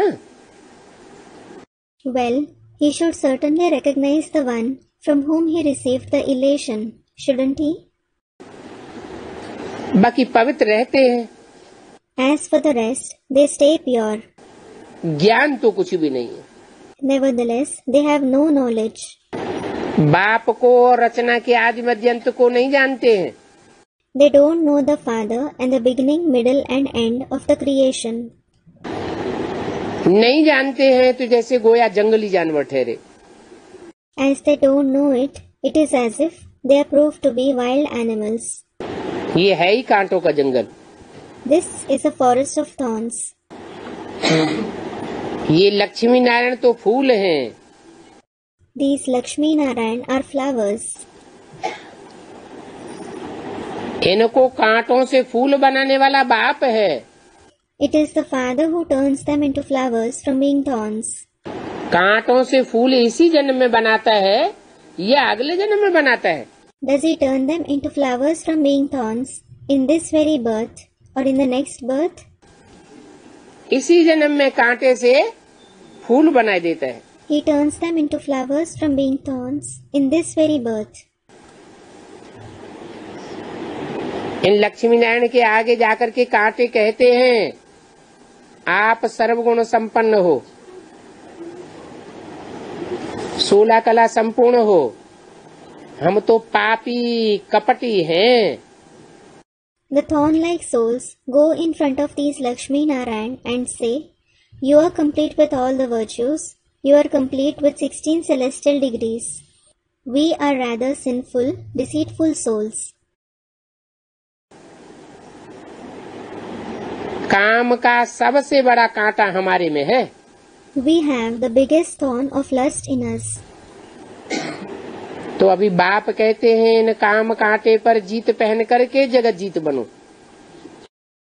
Well, he should certainly recognize the one from whom he received the elation, shouldn't he? बाकी पवित्र रहते हैं। As for the rest, they stay pure. ज्ञान तो कुछ भी नहीं है। Nevertheless, they have no knowledge. बाप को और रचना के आदि मध्य अंत को नहीं जानते हैं। They don't know the Father and the beginning, middle and end of the creation. नहीं जानते हैं तो जैसे गोया जंगली जानवर ठहरे। As they don't know it, it is as if they are proved to be wild animals. ये है ही कांटों का जंगल। This is a forest of thorns. ये लक्ष्मी नारायण तो फूल हैं। These Lakshmi Narayan are flowers. इनको कांटों से फूल बनाने वाला बाप है। It is the Father who turns them into flowers from being thorns. कांटों से फूल इसी जन्म में बनाता है या अगले जन्म में बनाता है? Does he turn them into flowers from being thorns in this very birth or in the next birth? इसी जन्म में कांटे से फूल बनाई देता है। He turns them into flowers from being thorns in this very birth. इन लक्ष्मी नारायण के आगे जाकर के कांटे कहते हैं आप सर्वगुण संपन्न हो, 16 कला संपूर्ण हो, हम तो पापी कपटी हैं। The thorn-like souls go in front of these Lakshmi Narayan and say, "You are complete with all the virtues. You are complete with 16 celestial degrees. We are rather sinful, deceitful souls." काम का सबसे बड़ा कांटा हमारे में है। We have the biggest thorn of lust in us. तो अभी बाप कहते हैं इन काम कांटे पर जीत पहन करके जगत जीत बनो।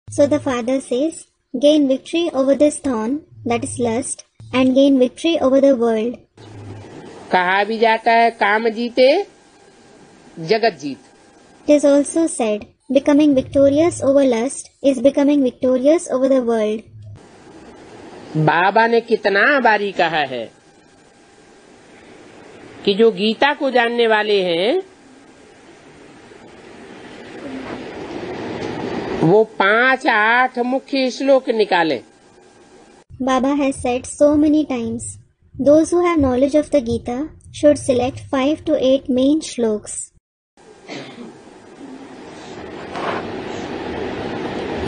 So the Father says, gain victory over this thorn, that is lust, and gain victory over the world. कहा भी जाता है काम जीते जगत जीत। It is also said, becoming victorious over lust is becoming victorious over the world. बाबा ने कितना बारी कहा है कि जो गीता को जानने वाले हैं वो 5-8 मुख्य श्लोक निकालें। Baba has said so many times, those who have knowledge of the Gita should select 5 to 8 main shloks.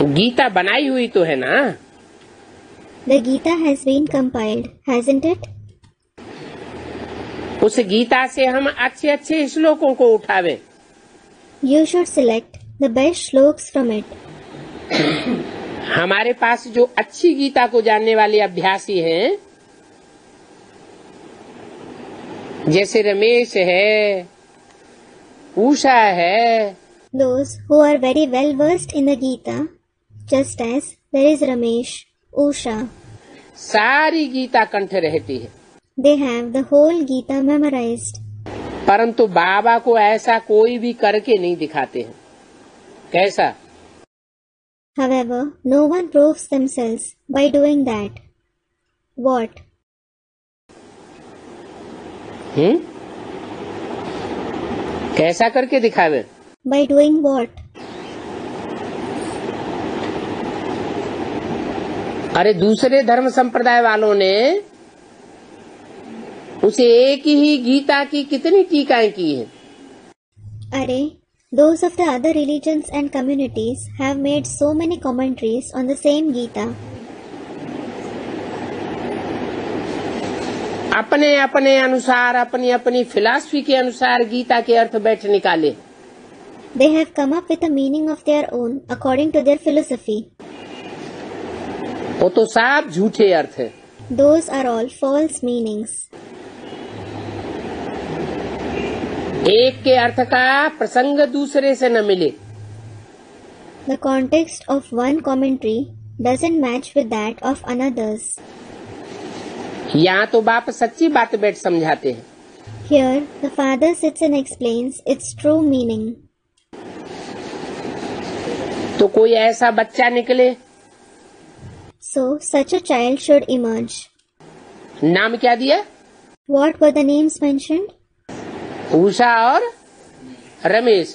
Gita बनाई हुई तो है ना? The Gita has been compiled, hasn't it? उस गीता से हम अच्छे अच्छे श्लोकों को उठावे। You should select the best shloks from it. हमारे पास जो अच्छी गीता को जानने वाले अभ्यासी हैं, जैसे रमेश है, उषा है, Those who are very well versed in the Gita, just as there is Ramesh, Usha, सारी गीता कंठ रहती है। they have the whole Gita memorized. परंतु बाबा को ऐसा कोई भी करके नहीं दिखाते हैं। कैसा? However, no one proves themselves by doing that. What? कैसा करके दिखावे? By doing what? अरे दूसरे धर्म संप्रदाय वालों ने उसे एक ही गीता की कितनी टीकाएं की हैं। Arey, those of the other religions and communities have made so many commentaries on the same Gita. अपने अपने अनुसार, अपनी अपनी फिलॉसफी के अनुसार गीता के अर्थ बैठ निकाले। They have come up with a meaning of their own according to their philosophy. वो तो सब झूठे अर्थ है। Those are all false meanings. एक के अर्थ का प्रसंग दूसरे से न मिले। The context of one commentary doesn't match with that of another's. यहाँ तो बाप सच्ची बात बैठ समझाते हैं। Here, the Father sits and explains its true meaning. तो कोई ऐसा बच्चा निकले, So, such a child should emerge. नाम क्या दिया? What were the names mentioned? Usha और रमेश।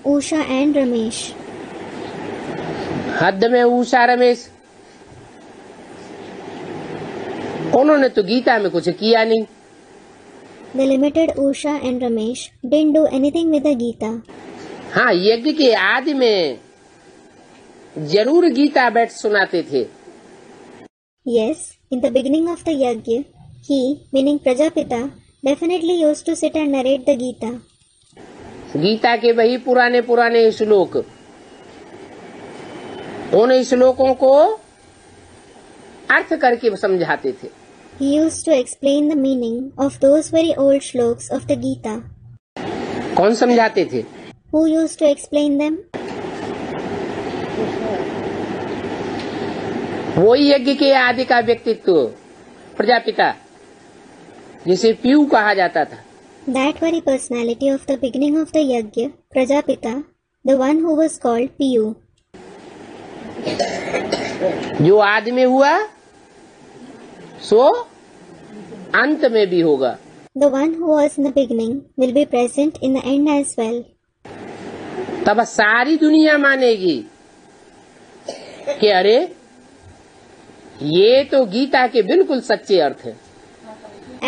Usha and Ramesh. हद में ऊषा रमेश, उन्होंने तो गीता में कुछ किया नहीं। The limited Usha and Ramesh didn't do anything with the Gita. हाँ, यज्ञ के आदि में जरूर गीता बैठ सुनाते थे। Yes, in the beginning of the yajna, he, meaning Prajapita, definitely used to sit and narrate the Gita. Gita के वही पुराने पुराने श्लोक, उन श्लोकों को अर्थ करके समझाते थे। He used to explain the meaning of those very old shlokas of the Gita. कौन समझाते थे? Who used to explain them? वही यज्ञ के आदि का व्यक्तित्व प्रजापिता, जिसे पीयू कहा जाता था। That very personality of the beginning of the yajna, Prajapita, the one who was called Piyu. जो आदि में हुआ सो अंत में भी होगा। The one who was in the beginning will be present in the end as well. तब सारी दुनिया मानेगी कि अरे ये तो गीता के बिल्कुल सच्चे अर्थ है।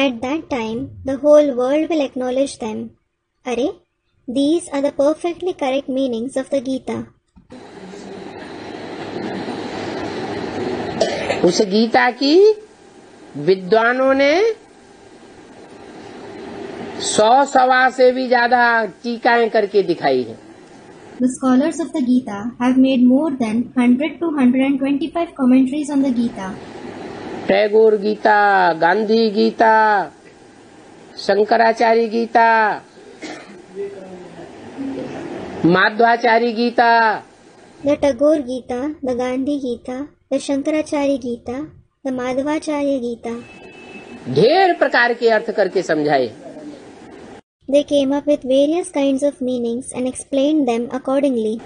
At that time, the whole world will acknowledge them. Arey, these are the perfectly correct meanings of the Gita. उस गीता की विद्वानों ने 100 से भी ज्यादा टीकाएं करके दिखाई है। The scholars of the Gita have made more than 100 to 125 commentaries on the Gita. Tagore Gita, Gandhi Gita, Shankaracharya Gita, Madhvacharya Gita, The Tagore Gita, the Gandhi Gita, the Shankaracharya Gita, the Madhvacharya Gita. ढेर प्रकार के अर्थ करके समझाए। They came up with various kinds of meanings and explained them accordingly.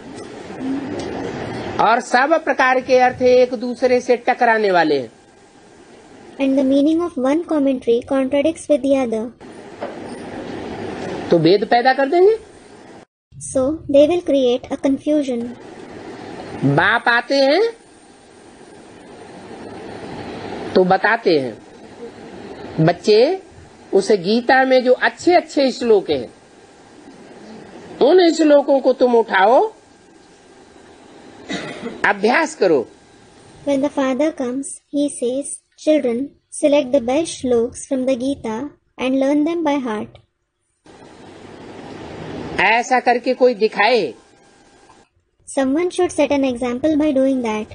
और सब प्रकार के अर्थ एक दूसरे से टकराने वाले हैं। And the meaning of one commentary contradicts with the other. तो भेद पैदा कर देंगे। So they will create a confusion. बाप आते हैं तो बताते हैं बच्चे, उस गीता में जो अच्छे अच्छे श्लोक हैं उन श्लोकों को तुम उठाओ, अभ्यास करो। When the father comes, he says, "Children, select the best shloks from the Gita and learn them by heart." ऐसा करके कोई दिखाए। Someone should set an example by doing that.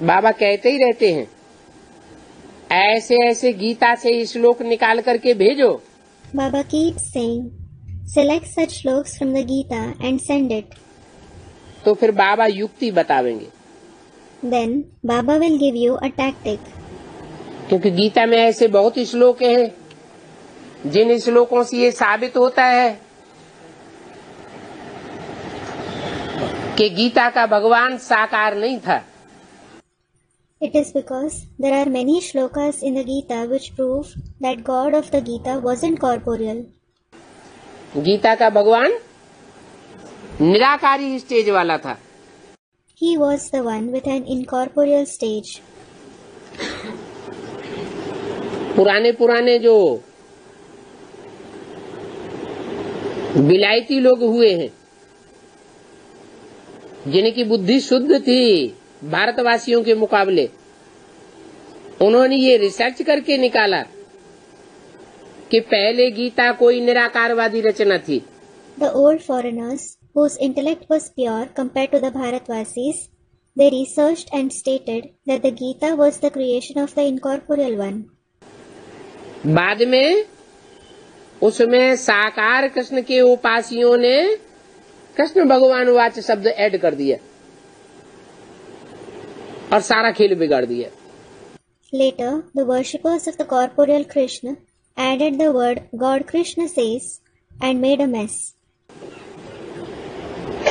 बाबा कहते ही रहते हैं, ऐसे ऐसे गीता से श्लोक निकाल करके भेजो। Baba keeps saying, "Select such shloks from the Gita and send it." तो फिर बाबा युक्ति बतावेंगे। Then Baba will give you a tactic. क्योंकि गीता में ऐसे बहुत श्लोक हैं जिन श्लोकों से ये साबित होता है कि गीता का भगवान साकार नहीं था। It is because there are many shlokas in the Gita which prove that God of the Gita wasn't corporeal. Gita का भगवान निराकारी स्टेज वाला था। He was the one with an incorporeal stage. पुराने पुराने जो विलायती लोग हुए हैं जिनकी बुद्धि शुद्ध थी भारतवासियों के मुकाबले, उन्होंने ये रिसर्च करके निकाला कि पहले गीता कोई निराकारवादी रचना थी। The old foreigners, whose intellect was pure compared to the Bharatvasis, they researched and stated that the Gita was the creation of the incorporeal one. बाद में उसमें साकार कृष्ण के उपासियों ने कृष्ण भगवान वाच शब्द ऐड कर दिया और सारा खेल बिगाड़ दिया। Later, the worshippers of the corporeal Krishna added the word God Krishna says and made a mess.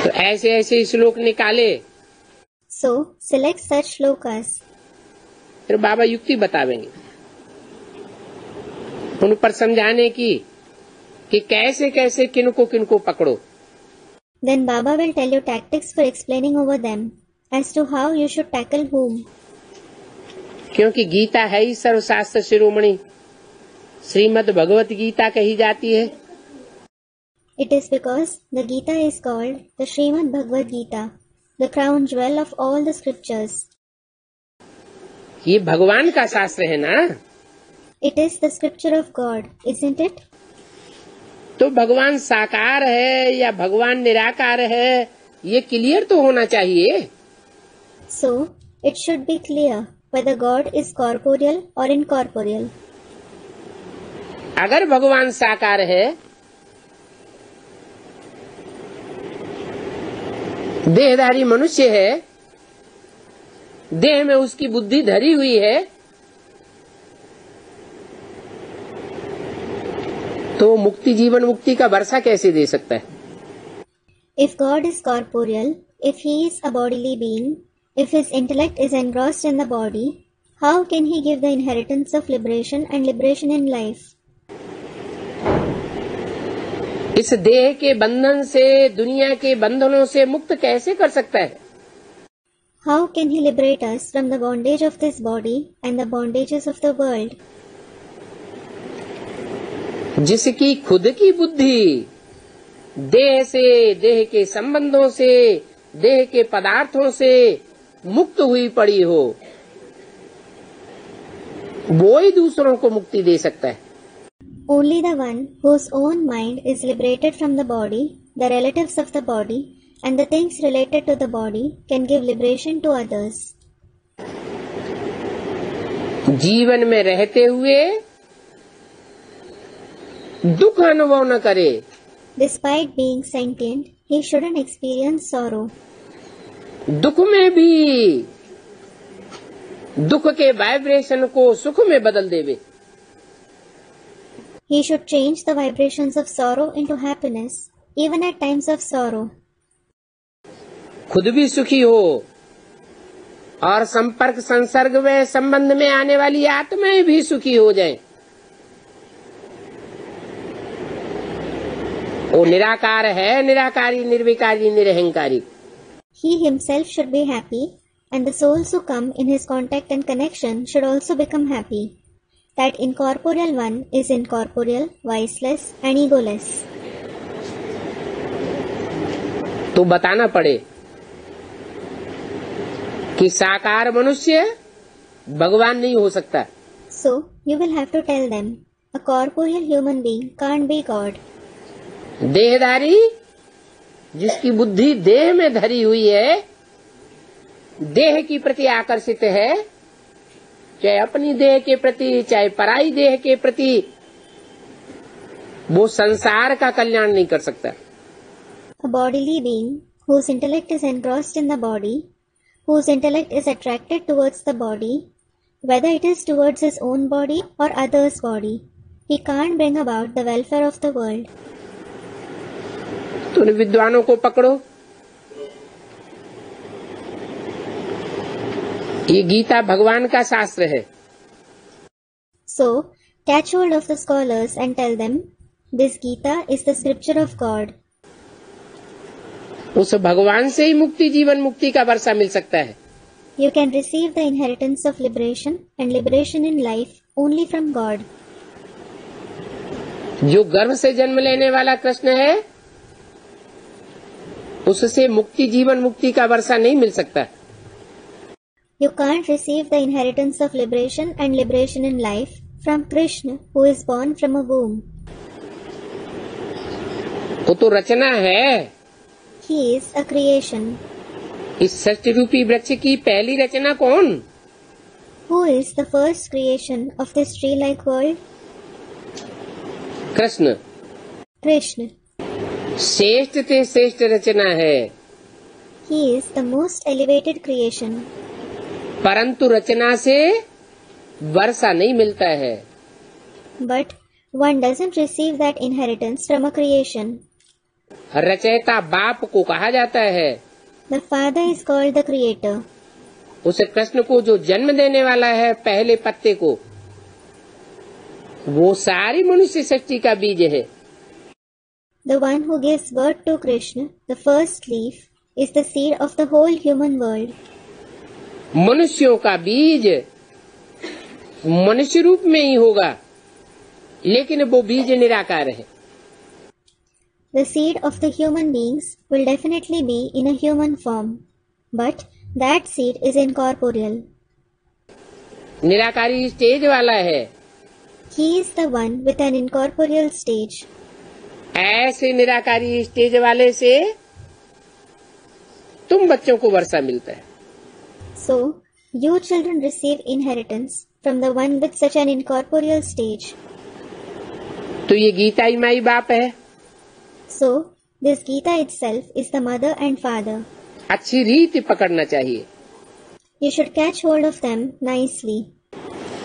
तो ऐसे ऐसे श्लोक निकाले। So, select such shlokas. फिर बाबा युक्ति बतावेंगे उन पर समझाने की कि कैसे कैसे किनको किनको पकड़ो। Then Baba will tell you tactics for explaining over them as to how you should tackle whom. क्योंकि गीता है ही सर्वशास्त्र शिरोमणि, श्रीमद् भगवत गीता कही जाती है। It is because the Gita is called the Srimad Bhagavad Gita, the crown jewel of all the scriptures. ये भगवान का शास्त्र है ना? It is the scripture of God, isn't it? तो भगवान साकार है या भगवान निराकार है, ये क्लियर तो होना चाहिए। So, it should be clear whether God is corporeal or incorporeal. अगर भगवान साकार है, देहधारी मनुष्य है, देह में उसकी बुद्धि धरी हुई है, तो मुक्ति जीवन मुक्ति का वर्षा कैसे दे सकता है? If God is corporeal, if he is a bodily being, if his intellect is engrossed in the body, how can he give the inheritance of liberation and liberation in life? इस देह के बंधन से, दुनिया के बंधनों से मुक्त कैसे कर सकता है? How can he liberate us from the bondage of this body and the bondages of the world? जिसकी खुद की बुद्धि देह से, देह के संबंधों से, देह के पदार्थों से मुक्त हुई पड़ी हो, वो ही दूसरों को मुक्ति दे सकता है। Only the one whose own mind is liberated from the body, the relatives of the body, and the things related to the body can give liberation to others. जीवन में रहते हुए दुख अनुभव न करे। Despite being sentient, he shouldn't experience sorrow. दुख में भी दुख के वाइब्रेशन को सुख में बदल देवे। He should change the vibrations of sorrow into happiness, even at times of sorrow. खुद भी सुखी हो और संपर्क संसर्ग में संबंध में आने वाली आत्माएं भी सुखी हो जाएं। वो निराकार है, निराकारी, निर्विकारी, निरहंकारी। He himself should be happy, and the souls who come in his contact and connection should also become happy. That incorporeal one is incorporeal, viceless, and egoless. तो बताना पड़े कि साकार मनुष्य भगवान नहीं हो सकता। So, you will have to tell them, a corporeal human being can't be God. देहधारी, जिसकी बुद्धि देह में धरी हुई है, देह की प्रति आकर्षित है, चाहे अपनी देह के प्रति, चाहे पराई देह के प्रति, वो संसार का कल्याण नहीं कर सकता। A bodily being whose intellect is engrossed in the body, whose intellect is attracted towards the body, whether it is towards his own body or others' body, he can't bring about the welfare of the world. तो विद्वानों को पकड़ो, ये गीता भगवान का शास्त्र है। So, catch hold of the scholars and tell them, this Gita is the scripture of God. उस भगवान से ही मुक्ति जीवन मुक्ति का वर्षा मिल सकता है। You can receive the inheritance of liberation and liberation in life only from God. जो गर्भ से जन्म लेने वाला कृष्ण है, उससे मुक्ति जीवन मुक्ति का वर्षा नहीं मिल सकता। You can't receive the inheritance of liberation and liberation in life from Krishna, who is born from a womb. वो तो रचना है। He is a creation. इस सृष्टि रूपी वृक्ष की पहली रचना कौन? Who is the first creation of this tree-like world? Krishna. Krishna. श्रेष्ठ से श्रेष्ठ रचना है। He is the most elevated creation. परंतु रचना से वर्षा नहीं मिलता है। But one doesn't receive that inheritance from a creation. रचयिता बाप को कहा जाता है। The Father is called the Creator. उस कृष्ण को जो जन्म देने वाला है पहले पत्ते को, वो सारी मनुष्य सृष्टि का बीज है। The one who gives birth to Krishna, the first leaf, is the seed of the whole human world. मनुष्यों का बीज मनुष्य रूप में ही होगा, लेकिन वो बीज निराकार है। The seed of the human beings will definitely be in a human form, but that seed is incorporeal. निराकारी स्टेज वाला है। He is the one with an incorporeal stage. ऐसे निराकारी स्टेज वाले से तुम बच्चों को वर्षा मिलता है। So, you children receive inheritance from the one with such an incorporeal stage. तो ये गीता ही माई बाप है। So, this Gita itself is the mother and father. अच्छी रीति पकड़ना चाहिए। You should catch hold of them nicely.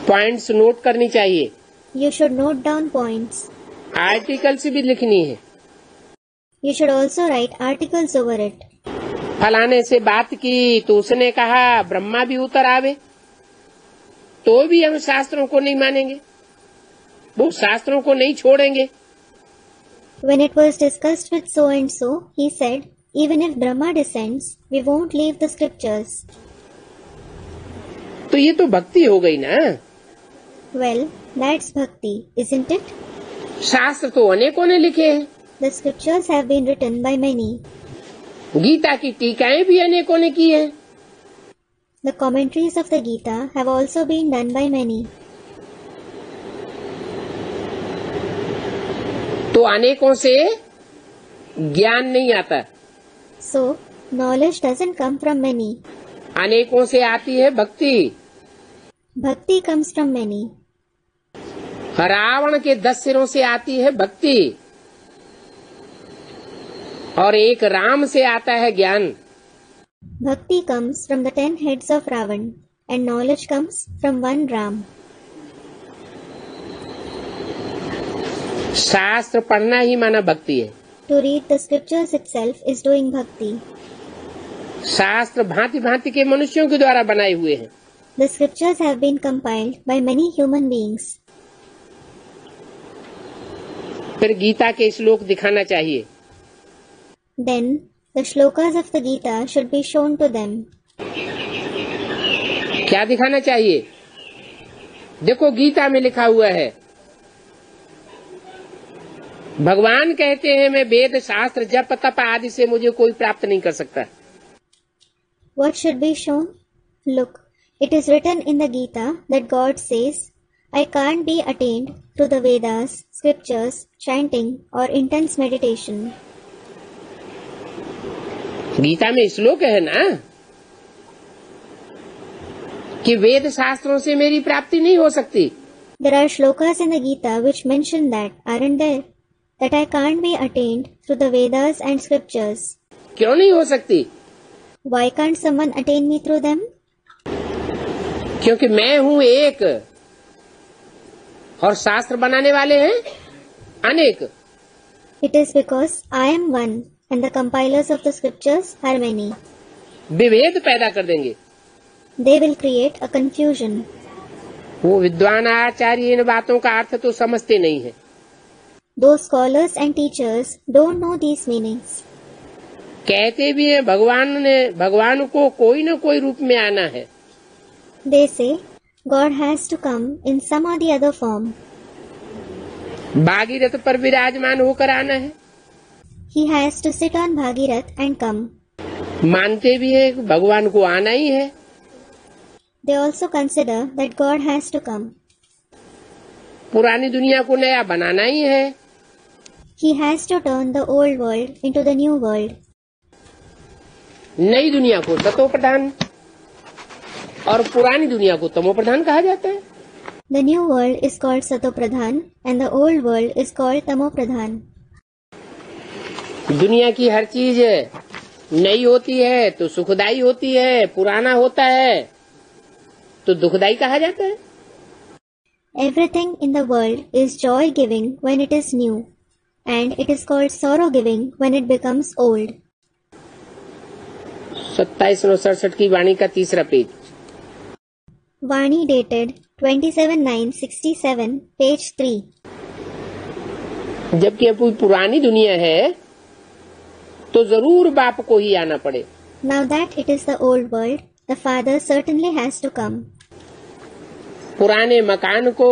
Points note करनी चाहिए। You should note down points. Articles भी लिखनी है। You should also write articles over it. फलाने से बात की तो उसने कहा ब्रह्मा भी उतर आवे, तो भी हम शास्त्रों को नहीं मानेंगे, वो शास्त्रों को नहीं छोड़ेंगे। When it was discussed with so and so, he said, even if Brahma descends, we won't leave the scriptures. तो ये तो भक्ति हो गई ना। Well, that's bhakti, isn't it? शास्त्र तो अनेकों ने लिखे हैं। The scriptures have been written by many. Gita की टीकाएं भी अनेकों ने की हैं। The commentaries of the Gita have also been done by many. तो अनेकों से ज्ञान नहीं आता। So, knowledge doesn't come from many. अनेकों से आती है भक्ति। Bhakti comes from many. Ravan के 10 सिरों से आती है भक्ति, और एक राम से आता है ज्ञान। Bhakti comes from the 10 heads of Ravan, and knowledge comes from one Ram. शास्त्र पढ़ना ही माना भक्ति है। To read the scriptures itself is doing bhakti. शास्त्र भांति भांति के मनुष्यों के द्वारा बनाए हुए हैं। The scriptures have been compiled by many human beings. फिर गीता के श्लोक दिखाना चाहिए। Then, the shlokas of the Gita should be shown to them. क्या दिखाना चाहिए? देखो गीता में लिखा हुआ है, भगवान कहते हैं मैं वेद शास्त्र जप तप आदि से मुझे कोई प्राप्त नहीं कर सकता। What should be shown? Look, it is written in the Gita that God says, I can't be attained through the Vedas, scriptures, chanting or intense meditation. Gita में श्लोक है ना कि वेद शास्त्रों से मेरी प्राप्ति नहीं हो सकती। There are shlokas in the Gita which mention that, aren't there? That I can't be attained through the Vedas and scriptures. क्यों नहीं हो सकती? Why can't someone attain me through them? क्योंकि मैं हूँ एक और शास्त्र बनाने वाले हैं अनेक। It is because I am one and the compilers of the scriptures are many. विभेद पैदा कर देंगे। They will create a confusion. वो विद्वान आचार्य इन बातों का अर्थ तो समझते नहीं है। Those scholars and teachers don't know these meanings. कहते भी हैं भगवान को कोई न कोई रूप में आना है। They say God has to come in some or the other form. Bhagirath पर विराजमान होकर आना है। He has to sit on Bhagirath and come. मानते भी हैं कि भगवान को आना ही है। They also consider that God has to come. पुरानी दुनिया को नया बनाना ही है। He has to turn the old world into the new world. नई दुनिया को सतो प्रधान और पुरानी दुनिया को तमो प्रधान कहा जाता है। The new world is called Sato Pradhan and the old world is called Tamo Pradhan. दुनिया की हर चीज नई होती है तो सुखदायी होती है, पुराना होता है तो दुखदायी कहा जाता है। Everything in the world is joy giving when it is new and it is called sorrow giving when it becomes old. 2767 की वाणी का तीसरा पेज। Vani dated 27/9/67, page 3. जबकि अब पुरानी दुनिया है तो जरूर बाप को ही आना पड़े। Now that it is the old world, the father certainly has to come. पुराने मकान को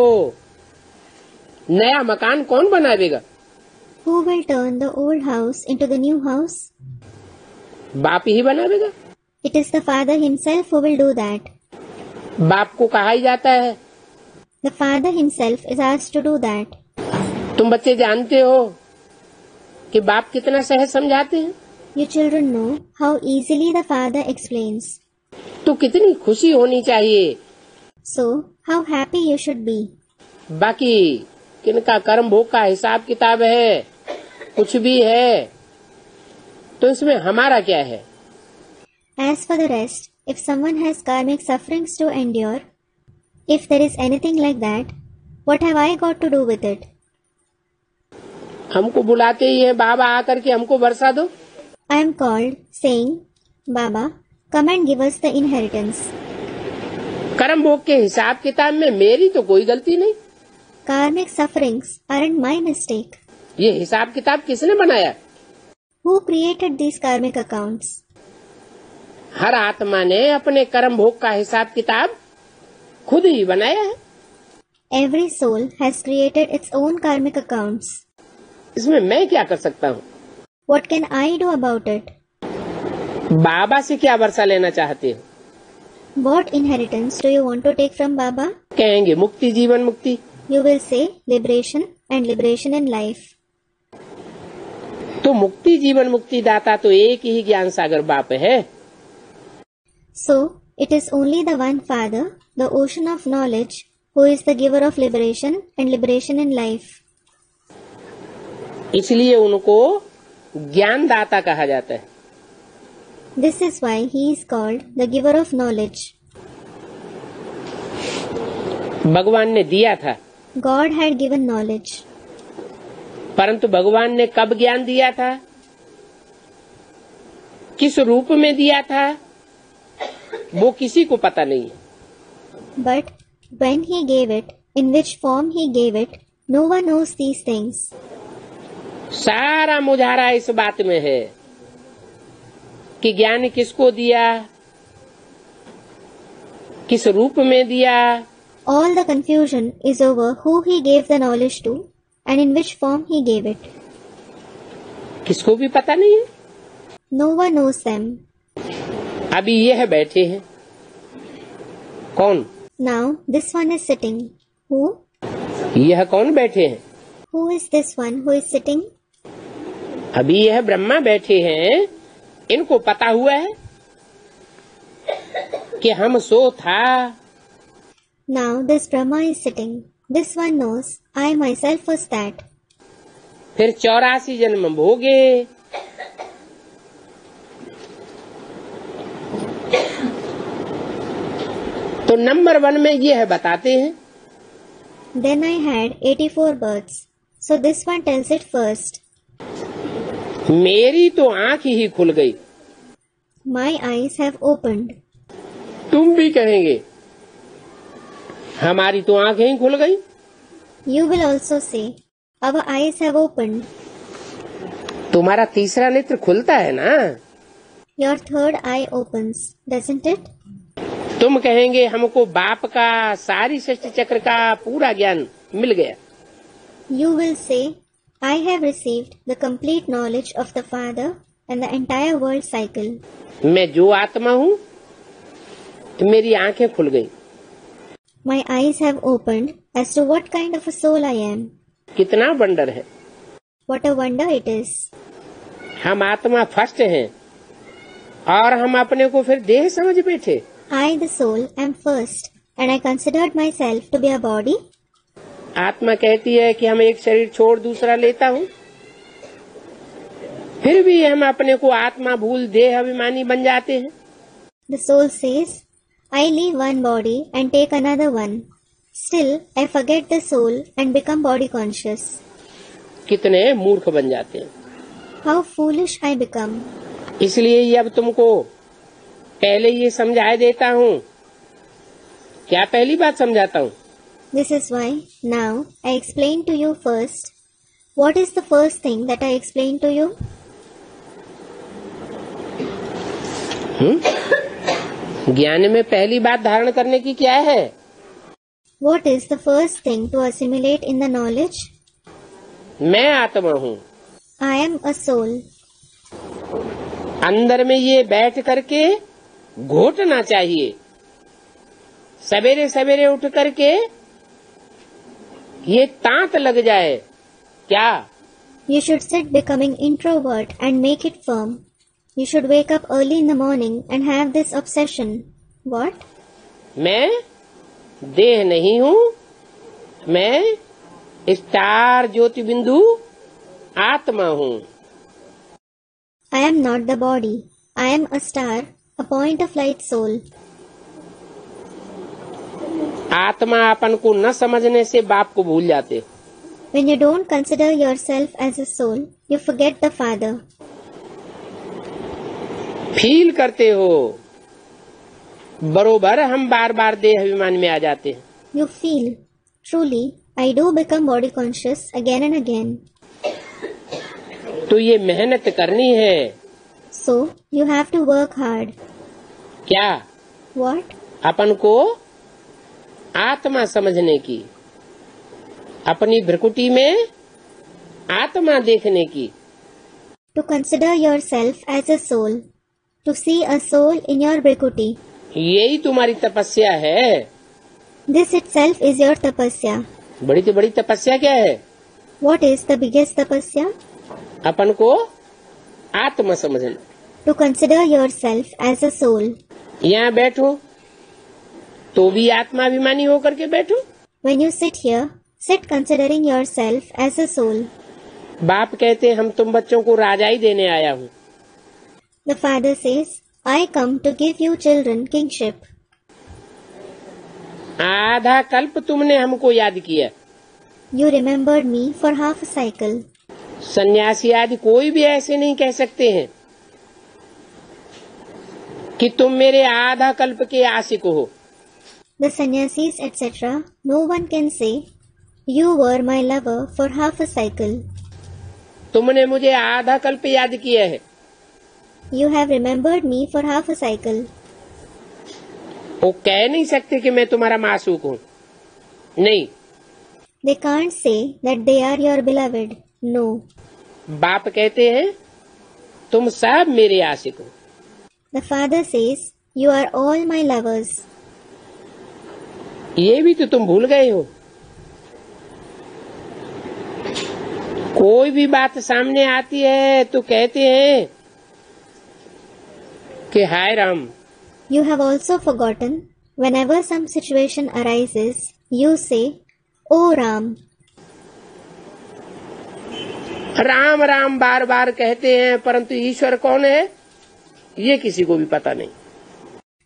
नया मकान कौन बनावेगा? Who will turn the old house into the new house? बाप ही बनावेगा। It is the father himself who will do that. बाप को कहा ही जाता है। The father himself is asked to do that. तुम बच्चे जानते हो कि बाप कितना सहज समझाते हैं। You children know how easily the father explains. तो कितनी खुशी होनी चाहिए। So, how happy you should be. बाकी किनका कर्म भोग का हिसाब किताब है, कुछ भी है, तो इसमें हमारा क्या है? As for the rest, if someone has karmic sufferings to endure, if there is anything like that, what have I got to do with it? हमको बुलाते ही है, बाबा आकर के हमको बरसा दो। I am called, saying, Baba, come and give us the inheritance. कर्म भोग के हिसाब किताब में मेरी तो कोई गलती नहीं। Karmic sufferings aren't my mistake. ये हिसाब किताब किसने बनाया? Who created these karmic accounts? हर आत्मा ने अपने कर्म भोग का हिसाब किताब खुद ही बनाया है। Every soul has created its own karmic accounts. इसमें मैं क्या कर सकता हूँ? What can I do about it? बाबा से क्या वर्षा लेना चाहते हो? What inheritance do you want to take from Baba? कहेंगे मुक्ति, जीवन मुक्ति। You will say liberation and liberation in life. तो मुक्ति, जीवन मुक्ति दाता तो एक ही ज्ञान सागर बाप है। So, it is only the one Father, the ocean of knowledge, who is the giver of liberation and liberation in life. इसलिए उनको ज्ञान दाता कहा जाता है। This is why he is called the giver of knowledge. भगवान ने दिया था, God had given knowledge. परंतु भगवान ने कब ज्ञान दिया था, किस रूप में दिया था, वो किसी को पता नहीं है। But when he gave it, in which form he gave it, no one knows these things. सारा मुजारा इस बात में है कि ज्ञान किसको दिया, किस रूप में दिया। All the confusion is over who he gave the knowledge to and in which form he gave it. किसको भी पता नहीं है। No one knows them. अभी यह बैठे हैं, कौन? Now this one is sitting. Who? यह कौन बैठे हैं? Who is this one who is sitting? अभी यह ब्रह्मा बैठे हैं, इनको पता हुआ है कि हम सो था। Now this Brahma is sitting. This one knows I myself was that. फिर 84 जन्म भोगे, तो नंबर 1 में यह बताते हैं। Then I had 84 births. So this one tells it first. मेरी तो आंख ही खुल गई। My eyes have opened. तुम भी कहेंगे हमारी तो आंखें ही खुल गई। You will also say, our eyes have opened. तुम्हारा तीसरा नेत्र खुलता है ना? Your third eye opens, doesn't it? तुम कहेंगे हमको बाप का सारी सृष्टि चक्र का पूरा ज्ञान मिल गया। You will say, I have received the complete knowledge of the Father and the entire world cycle. मैं जो आत्मा हूँ, मेरी आंखें खुल गई। My eyes have opened as to what kind of a soul I am. कितना वंडर है। What a wonder it is. हम आत्मा फर्स्ट हैं और हम अपने को फिर देह समझ बैठे। I, the soul, am first and I considered myself to be a body. आत्मा कहती है कि हम एक शरीर छोड़ दूसरा लेता हूँ, फिर भी हम अपने को आत्मा भूल देह अभिमानी बन जाते हैं। The soul says, I leave one body and take another one. Still, I forget the soul and become body conscious. कितने मूर्ख बन जाते हैं। How foolish I become. इसलिए ये अब तुमको पहले ये समझाए देता हूँ। क्या पहली बात समझाता हूँ? This is why now I explain to you first. What is the first thing that I explain to you? ज्ञान में पहली बात धारण करने की क्या है? What is the first thing to assimilate in the knowledge? मैं आत्मा हूँ। I am a soul. अंदर में ये बैठ करके घोटना चाहिए। सवेरे सवेरे उठ करके ये तांत लग जाए। क्या? You should sit becoming introvert and make it firm. You should wake up early in the morning and have this obsession. What? मैं देह नहीं हूँ, मैं स्टार ज्योति बिंदु आत्मा हूँ। I am not the body. I am a star, a point of light soul. आत्मा अपन को न समझने से बाप को भूल जाते। When you don't consider yourself as a soul, you forget the Father. Feel करते हो, बरोबर हम बार बार देह अभिमान में आ जाते हैं। You feel, truly, I do become body conscious again and again. तो ये मेहनत करनी है। So, you have to work hard. क्या? What? अपन को आत्मा समझने की, अपनी भ्रकुटी में आत्मा देखने की। To consider yourself as a soul. To see a soul in your Brikuti. यही तुम्हारी तपस्या है। This itself is your tapasya. बड़ी से बड़ी तपस्या क्या है? What is the biggest tapasya? अपन को आत्मा समझना। To consider yourself as a soul. यहाँ बैठो तो भी आत्माभिमानी होकर के बैठो। When you sit here, sit considering yourself as a soul. बाप कहते हम तुम बच्चों को राजाई देने आया हूँ। The father says, I come to give you children kingship. आधा कल्प तुमने हमको याद किया। You remembered me for half a cycle. सन्यासी आदि कोई भी ऐसे नहीं कह सकते हैं कि तुम मेरे आधा कल्प के आशिक हो। The sannyasis, etc., no one can say, you were my lover for half a cycle. तुमने मुझे आधा कल्प याद किया है। You have remembered me for half a cycle. वो कह नहीं सकते कि मैं तुम्हारा मासूक हूँ। नहीं। They can't say that they are your beloved. No. बाप कहते हैं तुम सब मेरे आशिक हो। The father says, you are all my lovers. ये भी तो तुम भूल गए हो। कोई भी बात सामने आती है तो कहते हैं कि हाय Ram. You have also forgotten, whenever some situation arises, you say, Oh Ram. Ram Ram बार बार कहते हैं, परंतु ईश्वर कौन है ये किसी को भी पता नहीं।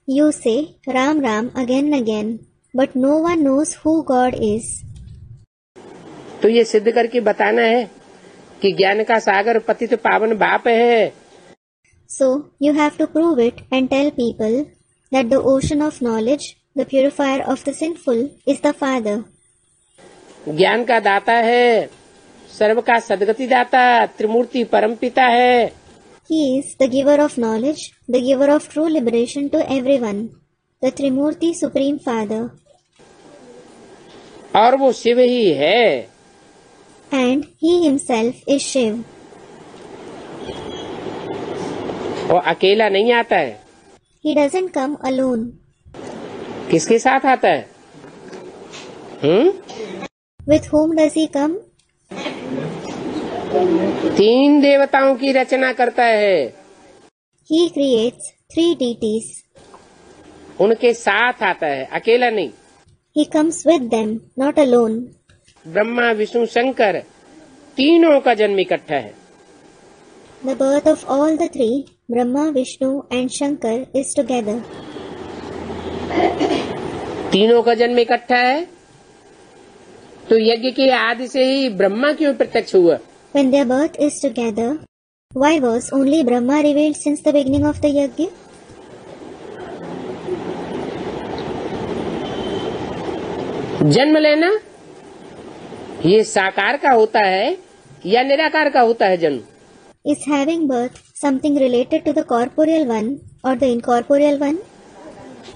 You say Ram Ram again and again, but no one knows who God is. तो ये सिद्ध करके बताना है कि ज्ञान का सागर पतित पावन बाप है। So you have to prove it and tell people that the ocean of knowledge, the purifier of the sinful, is the Father. ज्ञान का दाता है, सर्व का सदगति दाता, त्रिमूर्ति परमपिता है। He is the giver of knowledge, the giver of true liberation to everyone, the Trimurti Supreme Father. और वो शिव ही है। And he himself is Shiv. वो अकेला नहीं आता है। He doesn't come alone. किसके साथ आता है? With whom does he come? तीन देवताओं की रचना करता है। He creates 3 deities. उनके साथ आता है, अकेला नहीं। He comes with them, not alone. Brahma Vishnu Shankar तीनों का जन्म इकट्ठा है। The birth of all the 3, Brahma, Vishnu and Shankar, is together. तीनों का जन्म इकट्ठा है तो यज्ञ के आदि से ही ब्रह्मा क्यों प्रत्यक्ष हुआ? When their birth is together, why was only Brahma revealed since the beginning of the yajna? जन्म लेना ये साकार का होता है या निराकार का होता है? जन्म Is having birth something related to the corporeal one or the incorporeal one?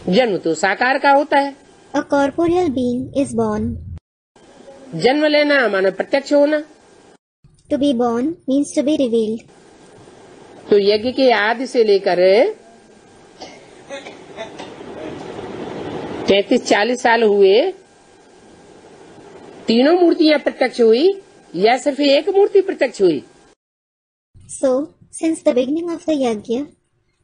जन्म तो साकार का होता है। A corporeal being is born. जन्म लेना माने प्रत्यक्ष होना। To be born means to be revealed. तो यज्ञ के आदि से लेकर 33-40 साल हुए, तीनों मूर्तियां प्रत्यक्ष हुई या सिर्फ एक मूर्ति प्रत्यक्ष हुई? So, since the beginning of the yajna,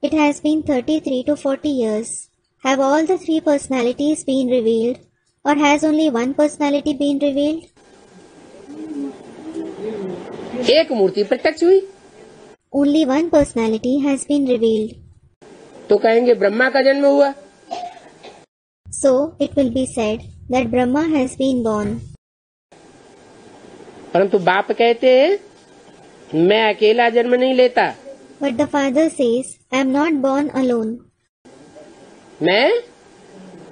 it has been 33 to 40 years. Have all the three personalities been revealed, or has only one personality been revealed? एक मूर्ति प्रत्यक्ष हुई। Only one personality has been revealed. तो कहेंगे ब्रह्मा का जन्म हुआ। So, it will be said that Brahma has been born. परंतु बाप कहते हैं मैं अकेला जन्म नहीं लेता। But the father says, I am not born alone. मैं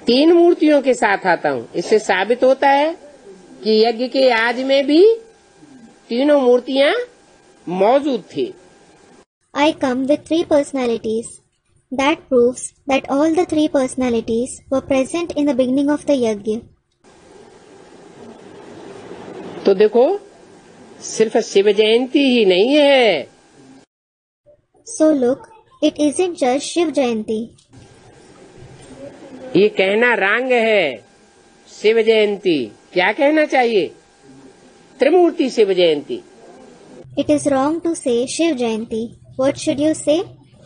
3 मूर्तियों के साथ आता हूँ। इससे साबित होता है कि यज्ञ के आज में भी तीनों मूर्तियां मौजूद थी। I come with 3 personalities. That proves that all the 3 personalities were present in the beginning of the yajna. तो देखो, सिर्फ शिव जयंती ही नहीं है। So look, it isn't just Shiv Jayanti. ये कहना रंग है शिव जयंती। क्या कहना चाहिए? त्रिमूर्ति Shiv Jayanti. It is wrong to say Shiv Jayanti. What should you say?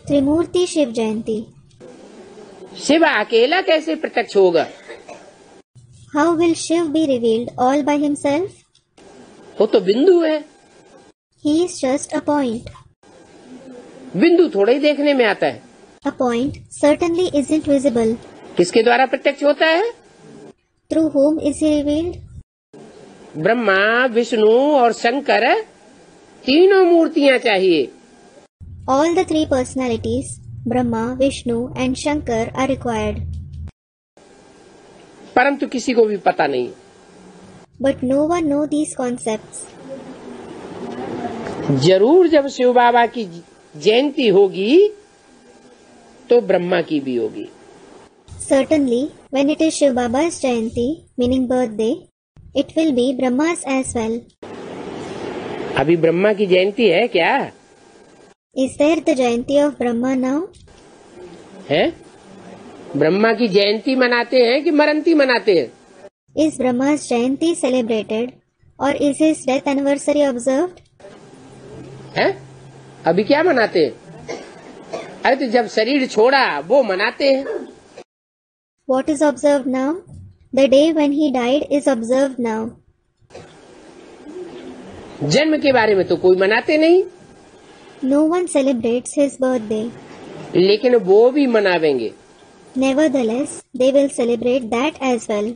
Trimurti Shiv Jayanti. Shiv अकेला कैसे प्रत्यक्ष होगा? How will Shiv be revealed all by himself? वो तो बिंदु है। He is just a point. बिंदु थोड़ा ही देखने में आता है। A point certainly isn't visible. किसके द्वारा प्रत्यक्ष होता है? Through whom is he revealed? Brahma, Vishnu और शंकर, तीनों मूर्तियां चाहिए। All the 3 personalities, Brahma, Vishnu and Shankar are required. परंतु किसी को भी पता नहीं। But no one knows these concepts. जरूर जब शिव बाबा की जयंती होगी तो ब्रह्मा की भी होगी। Certainly, when it is Shiv Baba's Jayanti, meaning birthday, it will be Brahma's as well. अभी ब्रह्मा की जयंती है क्या? Is there the Jayanti of Brahma now? है? ब्रह्मा की जयंती मनाते हैं कि मरंती मनाते हैं? Is Brahma's Jayanti celebrated or is his death anniversary observed? है? अभी क्या मनाते हैं? अरे तो जब शरीर छोड़ा वो मनाते हैं। What is observed now? The day when he died is observed now. जन्म के बारे में तो कोई मनाते नहीं। No one celebrates his birthday. लेकिन वो भी मनावेंगे। Nevertheless, they will celebrate that as well.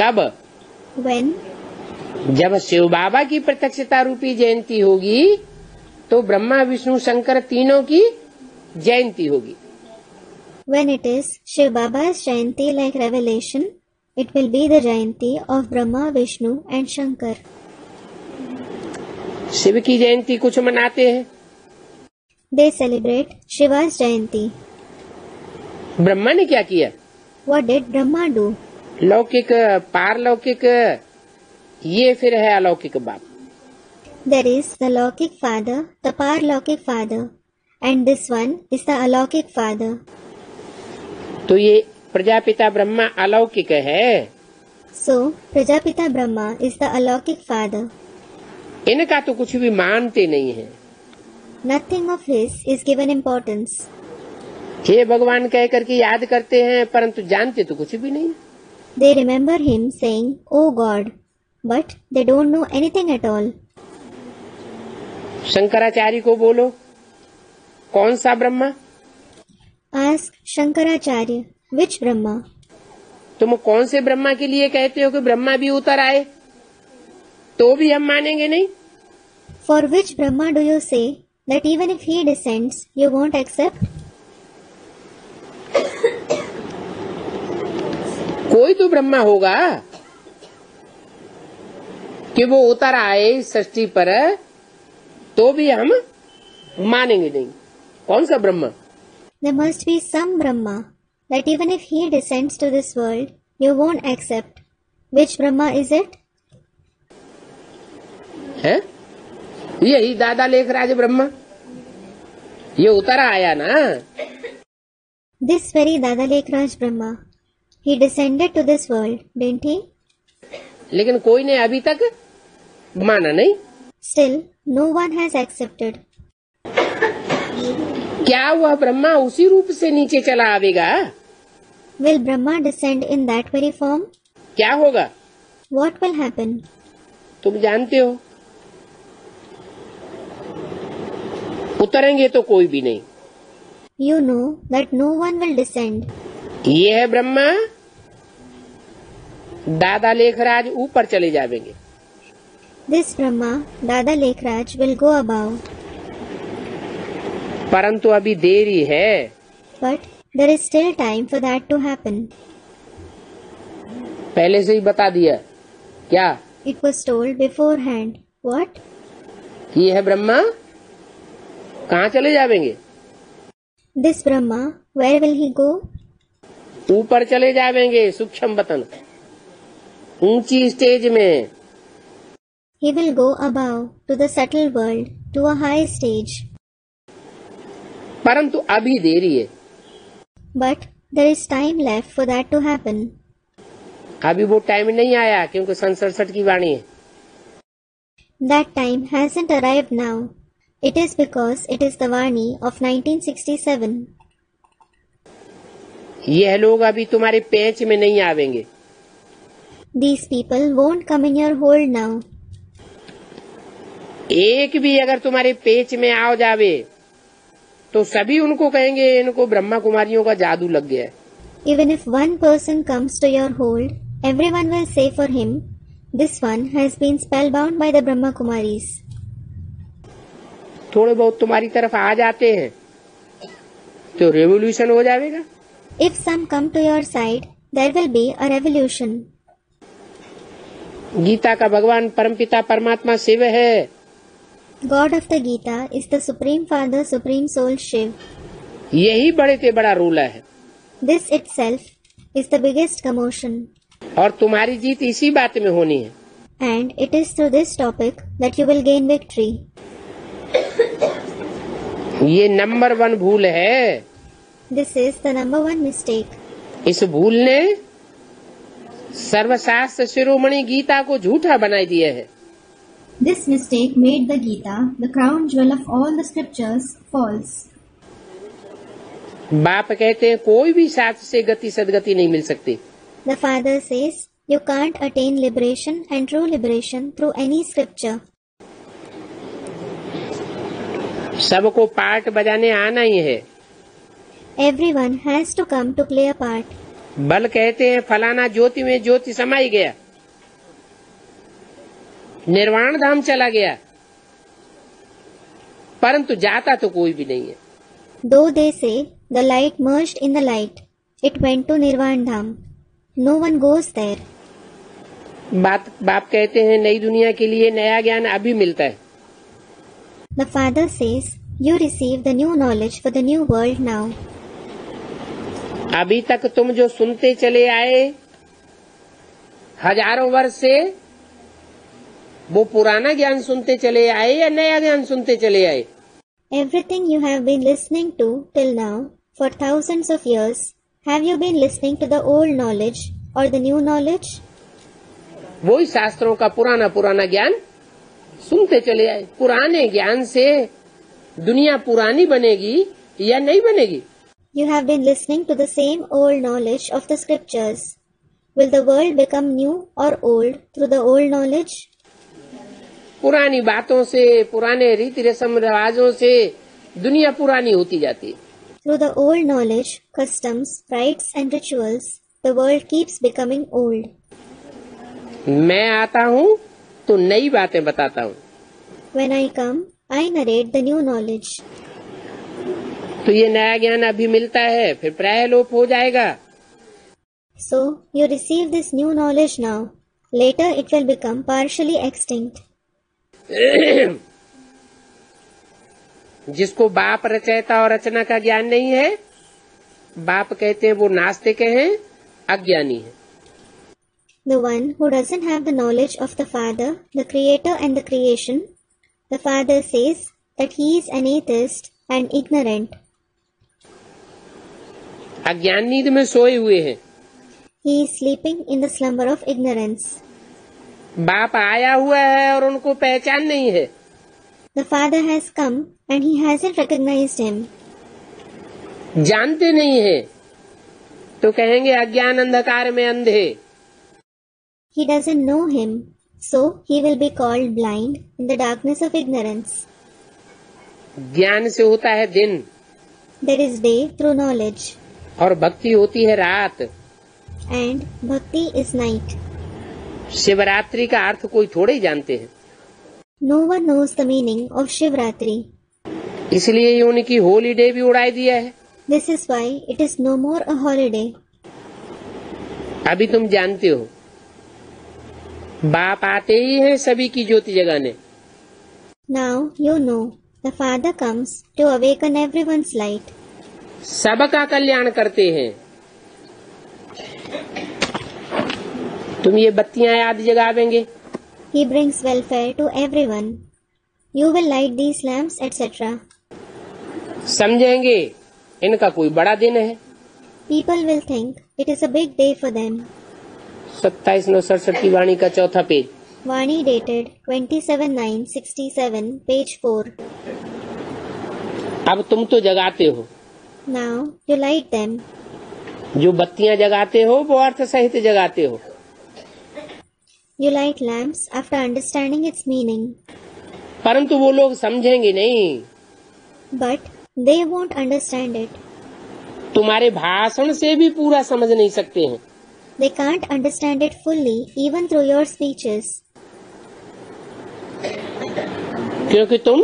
कब? When? जब शिव बाबा की प्रत्यक्षता रूपी जयंती होगी तो ब्रह्मा, विष्णु, शंकर तीनों की जयंती होगी। When it is Shiv Baba's Jayanti like revelation, it will be the Jayanti of Brahma, Vishnu and Shankar. Shiv की जयंती कुछ मनाते हैं। They celebrate Shiva's Jayanti. Brahma ने क्या किया? What did Brahma do? लौकिक, पारलौकिक, ये फिर है अलौकिक बाप। There is the Lokik Father, the Parlokik Father, and this one is the Alokik Father. तो ये प्रजापिता ब्रह्मा अलौकिक है। So, Prajapita Brahma is the Alokik Father. इनका तो कुछ भी मानते नहीं है। Nothing of his is given importance. हे भगवान कह करके याद करते हैं परंतु जानते तो कुछ भी नहीं। They remember him saying, "Oh God," but they don't know anything at all. Shankaracharya को बोलो कौन सा Brahma? Ask Shankaracharya, which Brahma? तुम कौन से ब्रह्मा के लिए कहते हो कि ब्रह्मा भी उतर आए? तो भी हम मानेंगे नहीं। For which Brahma do you say that even if he descends, you won't accept? कोई तो ब्रह्मा होगा कि वो उतर आए इस सृष्टि पर, तो भी हम मानेंगे नहीं। कौन सा Brahma? There must be some Brahma that even if he descends to this world, you won't accept. Which Brahma is it? है यही दादा लेखराज ब्रह्मा, ये उतर आया ना। This very Dada Lekhraj Brahma. He descended to this world, didn't he? लेकिन कोई ने अभी तक माना नहीं। Still, no one has accepted. क्या वह ब्रह्मा उसी रूप से नीचे चला आवेगा? Will Brahma descend in that very form? क्या होगा? What will happen? तुम जानते हो, उतरेंगे तो कोई भी नहीं। You know that no one will descend. ये है ब्रह्मा, दादा लेखराज ऊपर चले जाएंगे। This Brahma, Dada Lekhraj, will go above. परंतु अभी देरी है। But there is still time for that to happen. पहले से ही बता दिया। क्या? It was told beforehand. What? ये है ब्रह्मा, कहाँ चले जाएंगे? This Brahma, where will he go? ऊपर चले जाएंगे, सूक्ष्म वतन, ऊंची स्टेज में। He will go above to the subtle world, to a high stage. परंतु अभी देरी है। But there is time left for that to happen. अभी वो टाइम नहीं आया, क्योंकि सन 67 की वाणी है। That time hasn't arrived now. It is because it is the Vani of 1967. यह लोग अभी तुम्हारे पेच में नहीं आवेंगे। These people won't come in your hold now. एक भी अगर तुम्हारे पेच में आ जावे तो सभी उनको कहेंगे इनको ब्रह्मा कुमारियों का जादू लग गया है। Even if one person comes to your hold, everyone will say for him, this one has been spellbound by the Brahma Kumaris. थोड़े बहुत तुम्हारी तरफ आ जाते हैं तो रेवोल्यूशन हो जाएगा। If some come to your side, there will be a revolution. Gita का भगवान परमपिता परमात्मा शिव है। God of the Gita is the Supreme Father, Supreme Soul Shiv. यही बड़े से बड़ा रूलर है। This itself is the biggest commotion. और तुम्हारी जीत इसी बात में होनी है। And it is through this topic that you will gain victory. ये नंबर 1 भूल है। This is the number 1 mistake. इस भूल ने सर्वशास्त्र शिरोमणि गीता को झूठा बना दिया है। This mistake made the Gita, the crown jewel of all the scriptures, false. बाप कहते हैं कोई भी शास्त्र से गति सदगति नहीं मिल सकती। The father says you can't attain liberation and true liberation through any scripture. सबको पार्ट बजाने आना ही है। Everyone has to come to play a part. बल कहते हैं फलाना ज्योति में ज्योति समाई गया, निर्वाण धाम चला गया, परंतु जाता तो कोई भी नहीं है। Though they say the light merged in the light, it went to Nirvan Dham. No one goes there. बाप कहते हैं नई दुनिया के लिए नया ज्ञान अभी मिलता है। The father says you receive the new knowledge for the new world now. अभी तक तुम जो सुनते चले आए हजारों वर्ष से, वो पुराना ज्ञान सुनते चले आए या नया ज्ञान सुनते चले आए? Everything you have been listening to till now for thousands of years, have you been listening to the old knowledge or the new knowledge? वही शास्त्रों का पुराना ज्ञान सुनते चले आए। पुराने ज्ञान से दुनिया पुरानी बनेगी या नहीं बनेगी? You have been listening to the same old knowledge of the scriptures. Will the world become new or old through the old knowledge? पुरानी बातों से, पुराने रीति रस्म रिवाजों से दुनिया पुरानी होती जाती है। Through the old knowledge, customs, rites and rituals, the world keeps becoming old. मैं आता हूँ तो नई बातें बताता हूँ। When I come, I narrate the new knowledge. तो ये नया ज्ञान अभी मिलता है, फिर प्राय लोप हो जाएगा। So, you receive this new knowledge now. Later it will become partially extinct. जिसको बाप रचयिता और रचना का ज्ञान नहीं है, बाप कहते हैं वो नास्तिक हैं, अज्ञानी है। The one who doesn't have the knowledge of the Father, the Creator and the creation, the Father says that he is an atheist and ignorant. अज्ञान नींद में सोए हुए हैं। He is sleeping in the slumber of ignorance. बाप आया हुआ है और उनको पहचान नहीं है। The Father has come and he hasn't recognized him. जानते नहीं है तो कहेंगे अज्ञान अंधकार में अंधे। He doesn't know him, so he will be called blind in the darkness of ignorance. ज्ञान से होता है दिन There is day through knowledge, और भक्ति होती है रात। and bhakti is night. Shivratri का अर्थ कोई थोड़े ही जानते हैं। No one knows the meaning of Shivratri. इसलिए ये उनकी हॉलीडे भी उड़ा दिया है। This is why it is no more a holiday. अभी तुम जानते हो बाप आते ही हैं सभी की ज्योति जगाने। Now you know the Father comes to awaken everyone's light. सबका कल्याण करते हैं। तुम ये बत्तियां याद जगावेंगे। He brings welfare to everyone. You will light these lamps, etc. समझेंगे इनका कोई बड़ा दिन है। People will think it is a big day for them. 27/9/67 की वाणी का चौथा पेज। Vani dated 27/9/67, page 4. अब तुम तो जगाते हो। Now you light them. जो बत्तियां जगाते हो वो अर्थ सहित जगाते हो। You light lamps after understanding its meaning. परंतु वो लोग समझेंगे नहीं। But they won't understand it. तुम्हारे भाषण से भी पूरा समझ नहीं सकते हैं। They can't understand it fully even through your speeches. क्योंकि तुम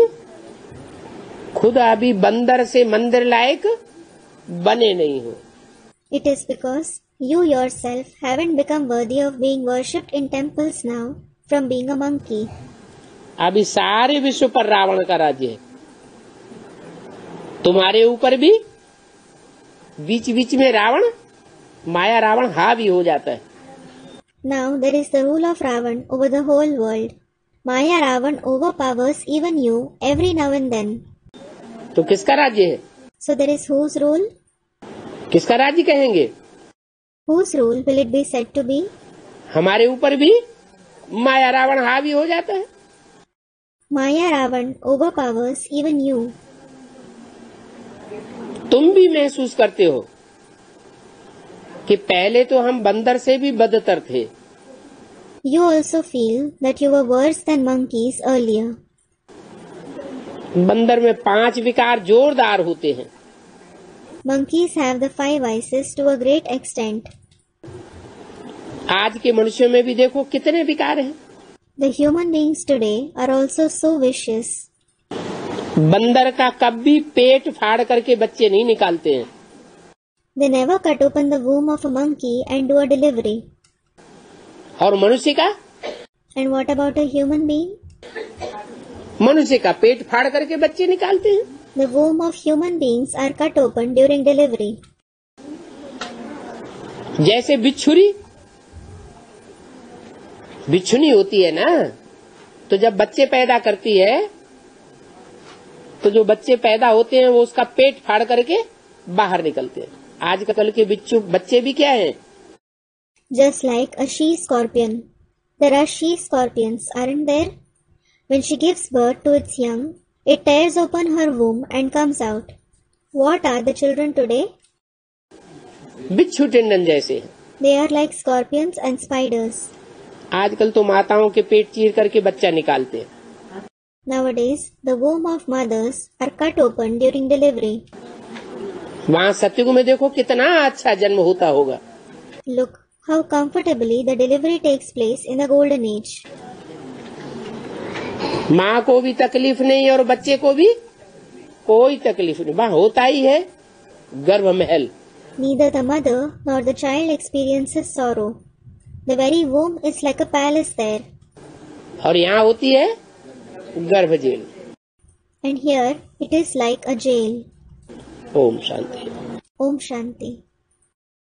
खुद अभी बंदर से मंदिर लायक बने नहीं हो। It is because you yourself haven't become worthy of being worshipped in temples now from being a monkey. अभी सारे विश्व पर रावण का राज्य है। तुम्हारे ऊपर भी बीच बीच में रावण, माया रावण हावी हो जाता है। Now there is the rule of Ravan over the whole world. Maya Ravan overpowers even you every now and then. तो किसका राज्य है? So there is whose rule? किसका राज्य कहेंगे? Whose rule will it be said to be? हमारे ऊपर भी माया रावण हावी हो जाता है। Maya Ravan overpowers even you. तुम भी महसूस करते हो कि पहले तो हम बंदर से भी बदतर थे। You also feel that you were worse than monkeys earlier. बंदर में 5 विकार जोरदार होते हैं। Monkeys have the 5 vices to a great extent. आज के मनुष्यों में भी देखो कितने विकार हैं। The human beings today are also so vicious. बंदर का कभी पेट फाड़ करके बच्चे नहीं निकालते हैं। They never cut open the womb of a monkey and do a delivery. और मनुष्य का? And what about a human being? मनुष्य का पेट फाड़ करके बच्चे निकालते हैं। The womb of human beings are cut open during delivery. जैसे बिच्छुरी, बिच्छुनी होती है ना, तो जब बच्चे पैदा करती है तो जो बच्चे पैदा होते हैं वो उसका पेट फाड़ करके बाहर निकलते हैं। आजकल के बच्चे भी क्या हैं? Just like a she scorpion. There are she scorpions, aren't there? When she gives birth to its young, it tears open her womb and comes out. What are the children today? बिच्छू टिंडन जैसे। They are like scorpions and spiders. आजकल तो माताओं के पेट चीर करके बच्चा निकालते हैं। Nowadays, the womb of mothers are cut open during delivery. वहाँ सतयुग में देखो कितना अच्छा जन्म होता होगा। Look how comfortably the delivery takes place in the golden age. माँ को भी तकलीफ नहीं और बच्चे को भी कोई तकलीफ नहीं। वहाँ होता ही है गर्भ महल। Neither the mother nor the child experiences sorrow. The very womb is like a palace there. और यहाँ होती है गर्भ jail. And here it is like a jail. ओम शांति। Om Shanti.